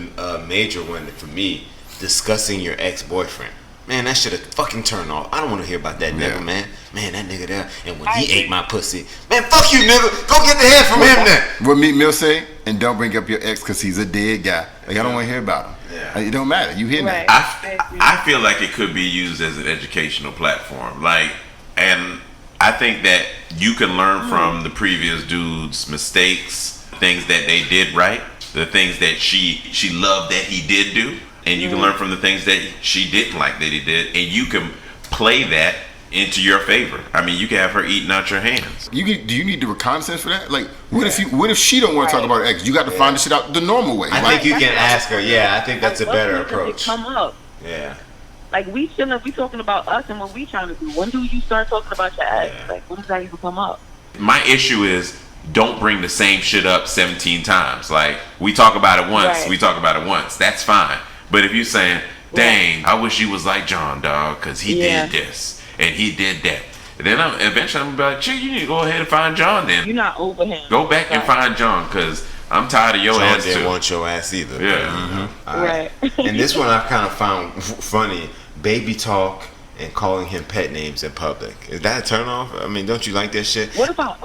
major one for me discussing your ex-boyfriend. Man, that shit a fucking turn off. I don't want to hear about that nigga, man. Man, that nigga there. And when he ate my pussy, man, fuck you, nigga. Go get the head from him then. What Meek Mill say? And don't bring up your ex because he's a dead guy. Like, I don't want to hear about him. Yeah. It don't matter. You hear that? I feel like it could be used as an educational platform. Like, and I think that you can learn from the previous dude's mistakes, things that they did right, the things that she loved that he did do. And you can learn from the things that she didn't like that he did, and you can play that into your favor. I mean, you can have her eating out your hands. Do you need the reconnaissance for that? Like, what if she don't want to talk about her ex? You got to find the shit out the normal way. I think you can ask her. Yeah, I think that's a better approach. Come up. Yeah. Like, we shouldn't be talking about us and what we trying to do. When do you start talking about your ex? Like, when does that even come up? My issue is, don't bring the same shit up 17 times. Like, we talk about it once, we talk about it once. That's fine. But if you're saying, dang, I wish you was like John, dog, because he did this and he did that. And then eventually I'm going to be like, chick, you need to go ahead and find John then. You're not over him. Go back and find John, because I'm tired of your ass too. John didn't want your ass either. Yeah. Right. And this one I kind of found funny. Baby talk and calling him pet names in public. Is that a turn off? I mean, don't you like that shit? What about,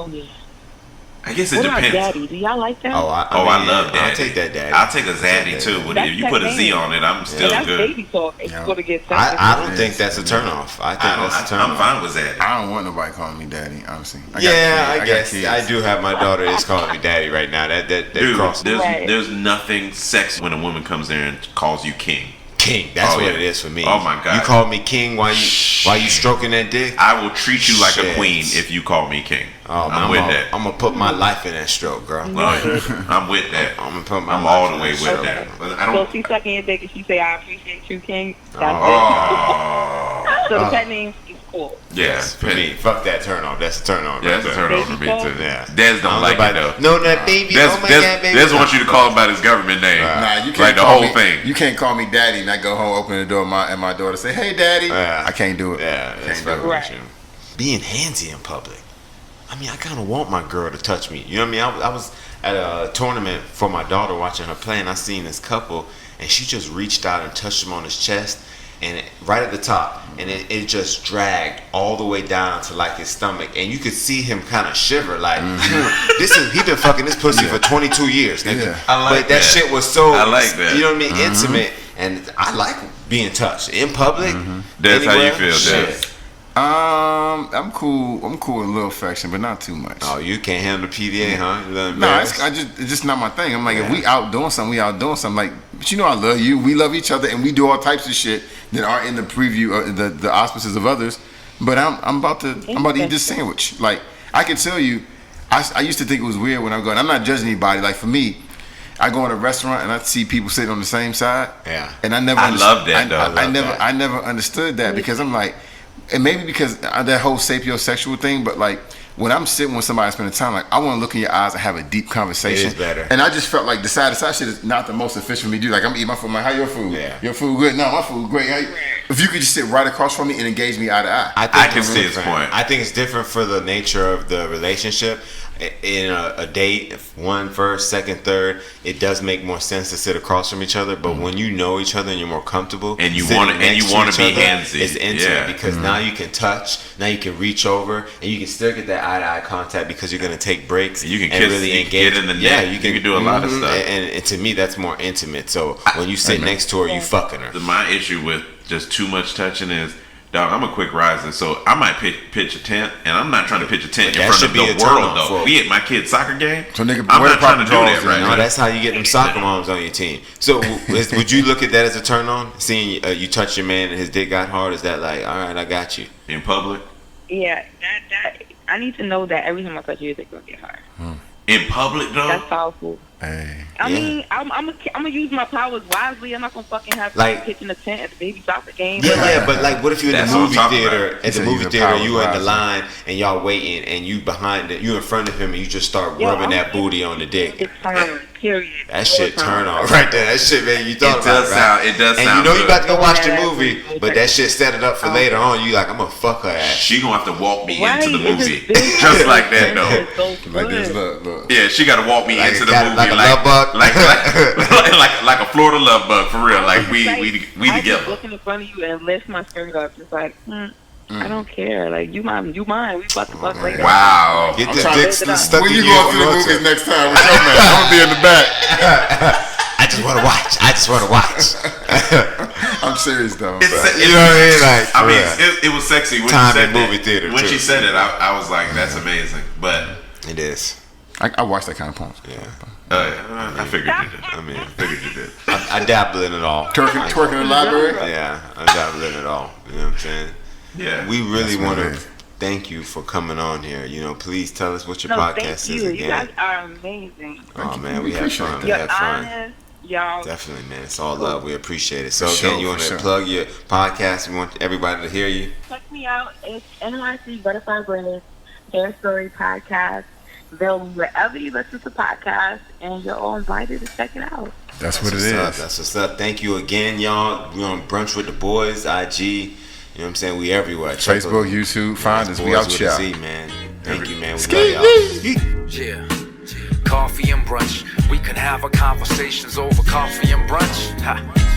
I guess it what depends. about daddy? Do y'all like that? I love daddy. I'll take that daddy. I'll take a zaddy too. But if you put a Z on it, I'm still that's good. Baby talk. It's going to get I don't think that's a turn off. I think that's a turn off. I'm fine with zaddy. I don't want nobody calling me daddy, honestly. I guess I do have my daughter that's calling me daddy right now. That Dude, crosses. there's nothing sexy when a woman comes there and calls you king. King, that's what it is for me. Oh my God! You call me king while you stroking that dick. I will treat you like a queen if you call me king. Oh, I'm with that. I'm gonna put my life in that stroke, girl. I'm with that. I'm gonna put my. I'm all the way with that. But I don't. So she's sucking your dick and she say, "I appreciate you, king." That's Oh. So the pet name is cool. Yes, for me. Fuck that turn off. That's a turn on. Yeah, that's a turn on for me too. Yeah. Des don't like it though. No, that baby. Oh my God, baby. Des wants you to call him by his government name. Nah, you can't like the call whole me, thing. You can't call me daddy and I go home, open the door, and my daughter say, "Hey, daddy." I can't do it. Yeah, that's Right. Being handsy in public. I mean, I kind of want my girl to touch me. You know what I mean? I was at a tournament for my daughter watching her play, and I seen this couple, and she just reached out and touched him on his chest, and right at the top, and it just dragged all the way down to like his stomach, and you could see him kind of shiver, like he been fucking this pussy for 22 years, nigga. Yeah. I like but that shit was so, I like that. You know what I mean? Intimate, and I like being touched in public. That's how you anywhere, feel, shit. Des. I'm cool. I'm cool with a little affection, but not too much. Oh, you can't handle PDA, huh? No, it's just not my thing. I'm like, if we out doing something, we out doing something. Like, but you know, I love you. We love each other, and we do all types of shit that aren't in the preview, the auspices of others. But I'm about to eat this sandwich. Like, I can tell you, I used to think it was weird when I'm going. I'm not judging anybody. Like for me, I go in a restaurant and I see people sitting on the same side. Yeah. And I never. love that though. I never understood that because I'm like. And maybe because that whole sapiosexual thing, but like when I'm sitting with somebody spending time, like I want to look in your eyes and have a deep conversation. It is better. And I just felt like the side to side shit is not the most efficient for me to do. Like I'm eating my food. I'm like, how your food? Yeah. Your food good? No, my food great. If you could just sit right across from me and engage me eye to eye. I can see his point. I think it's different for the nature of the relationship. In a date, one, first, second, third, it does make more sense to sit across from each other. But when you know each other and you're more comfortable, and you want to be handsy, it's intimate because now you can touch, now you can reach over, and you can still get that eye to eye contact because you're gonna take breaks. You can and kiss, really you engage. Get in the neck. Yeah, you can do a lot of stuff. And to me, that's more intimate. So when you sit next to her, you fucking her. My issue with just too much touching is, dog, I'm a quick riser, so I might pitch a tent, and I'm not trying to pitch a tent in front of the world, though. We at my kid's soccer game. So nigga, I'm not trying to do that right now. That's how you get them soccer moms on your team. So would you look at that as a turn on? Seeing you touch your man and his dick got hard, is that like, all right, I got you? In public? Yeah, that I need to know that every time I touch you, it's gonna get hard. In public, though? That's powerful. Hey. I mean, I'm gonna use my powers wisely. I'm not gonna fucking have like pitching a tent at the baby soccer game. Yeah, but like, what if you're in the movie theater? At At the the movie movie theater, theater, you in the line and y'all waiting, and you behind it, you in front of him, and you just start rubbing that booty on the dick. It's time. Period. That shit turn on right there. That shit, man. You thought about it, right? It does and sound. You know you about to go watch the Yeah, movie, but that shit set it up for later on. You like, I'm gonna fuck her ass. She gonna have to walk me Right, into the it's movie, just just like that, though. It's so Like good. this, look. Yeah, she gotta walk me into the movie Like love bug. like a Florida love bug for real. Like we I together. just look in front of you and lift my skirt up, just like, I don't care. Like you mine. We about to fuck later. Wow. Get I'm the trying dick to lift it up. stuck When in you you. go to the movies next time, with your man, I'm gonna be in the back. I just want to watch. I just want to watch. I'm serious though. You know what I mean? Like, I mean, it was sexy when Time she said in movie that. theater, When too. she said it, I was like, that's amazing. But it is. I watch that kind of porn. Yeah. I figured you did. I mean, Figured you did. I dabble in it all. Twerking in the library. Yeah, I dabble in it all. You know what I'm saying? Yeah. We really That's what want it to is. thank you for coming on here. You know, please tell us what your No, podcast thank is you. again. You guys are amazing. Oh man, We we had appreciate fun. that. We You're had fun. honest. Y'all. Definitely, man. It's all love. We appreciate it. So For again, sure, you want for to sure. plug your podcast? We want everybody to hear you. Check me out. It's NYC ButterFly Brunch, Hair Story Podcast. Available wherever you listen to podcasts, and you're all invited to check it out. That's what it what's up. is. That's what's up. Thank you again, y'all. We're on Brunch with the Boys, IG. You know what I'm saying? We everywhere. Check Facebook, us. YouTube, find us. We Boys out with here. a Z, man. Thank you, man. We love y'all. Yeah. Coffee and brunch. We can have our conversations over coffee and brunch. Ha.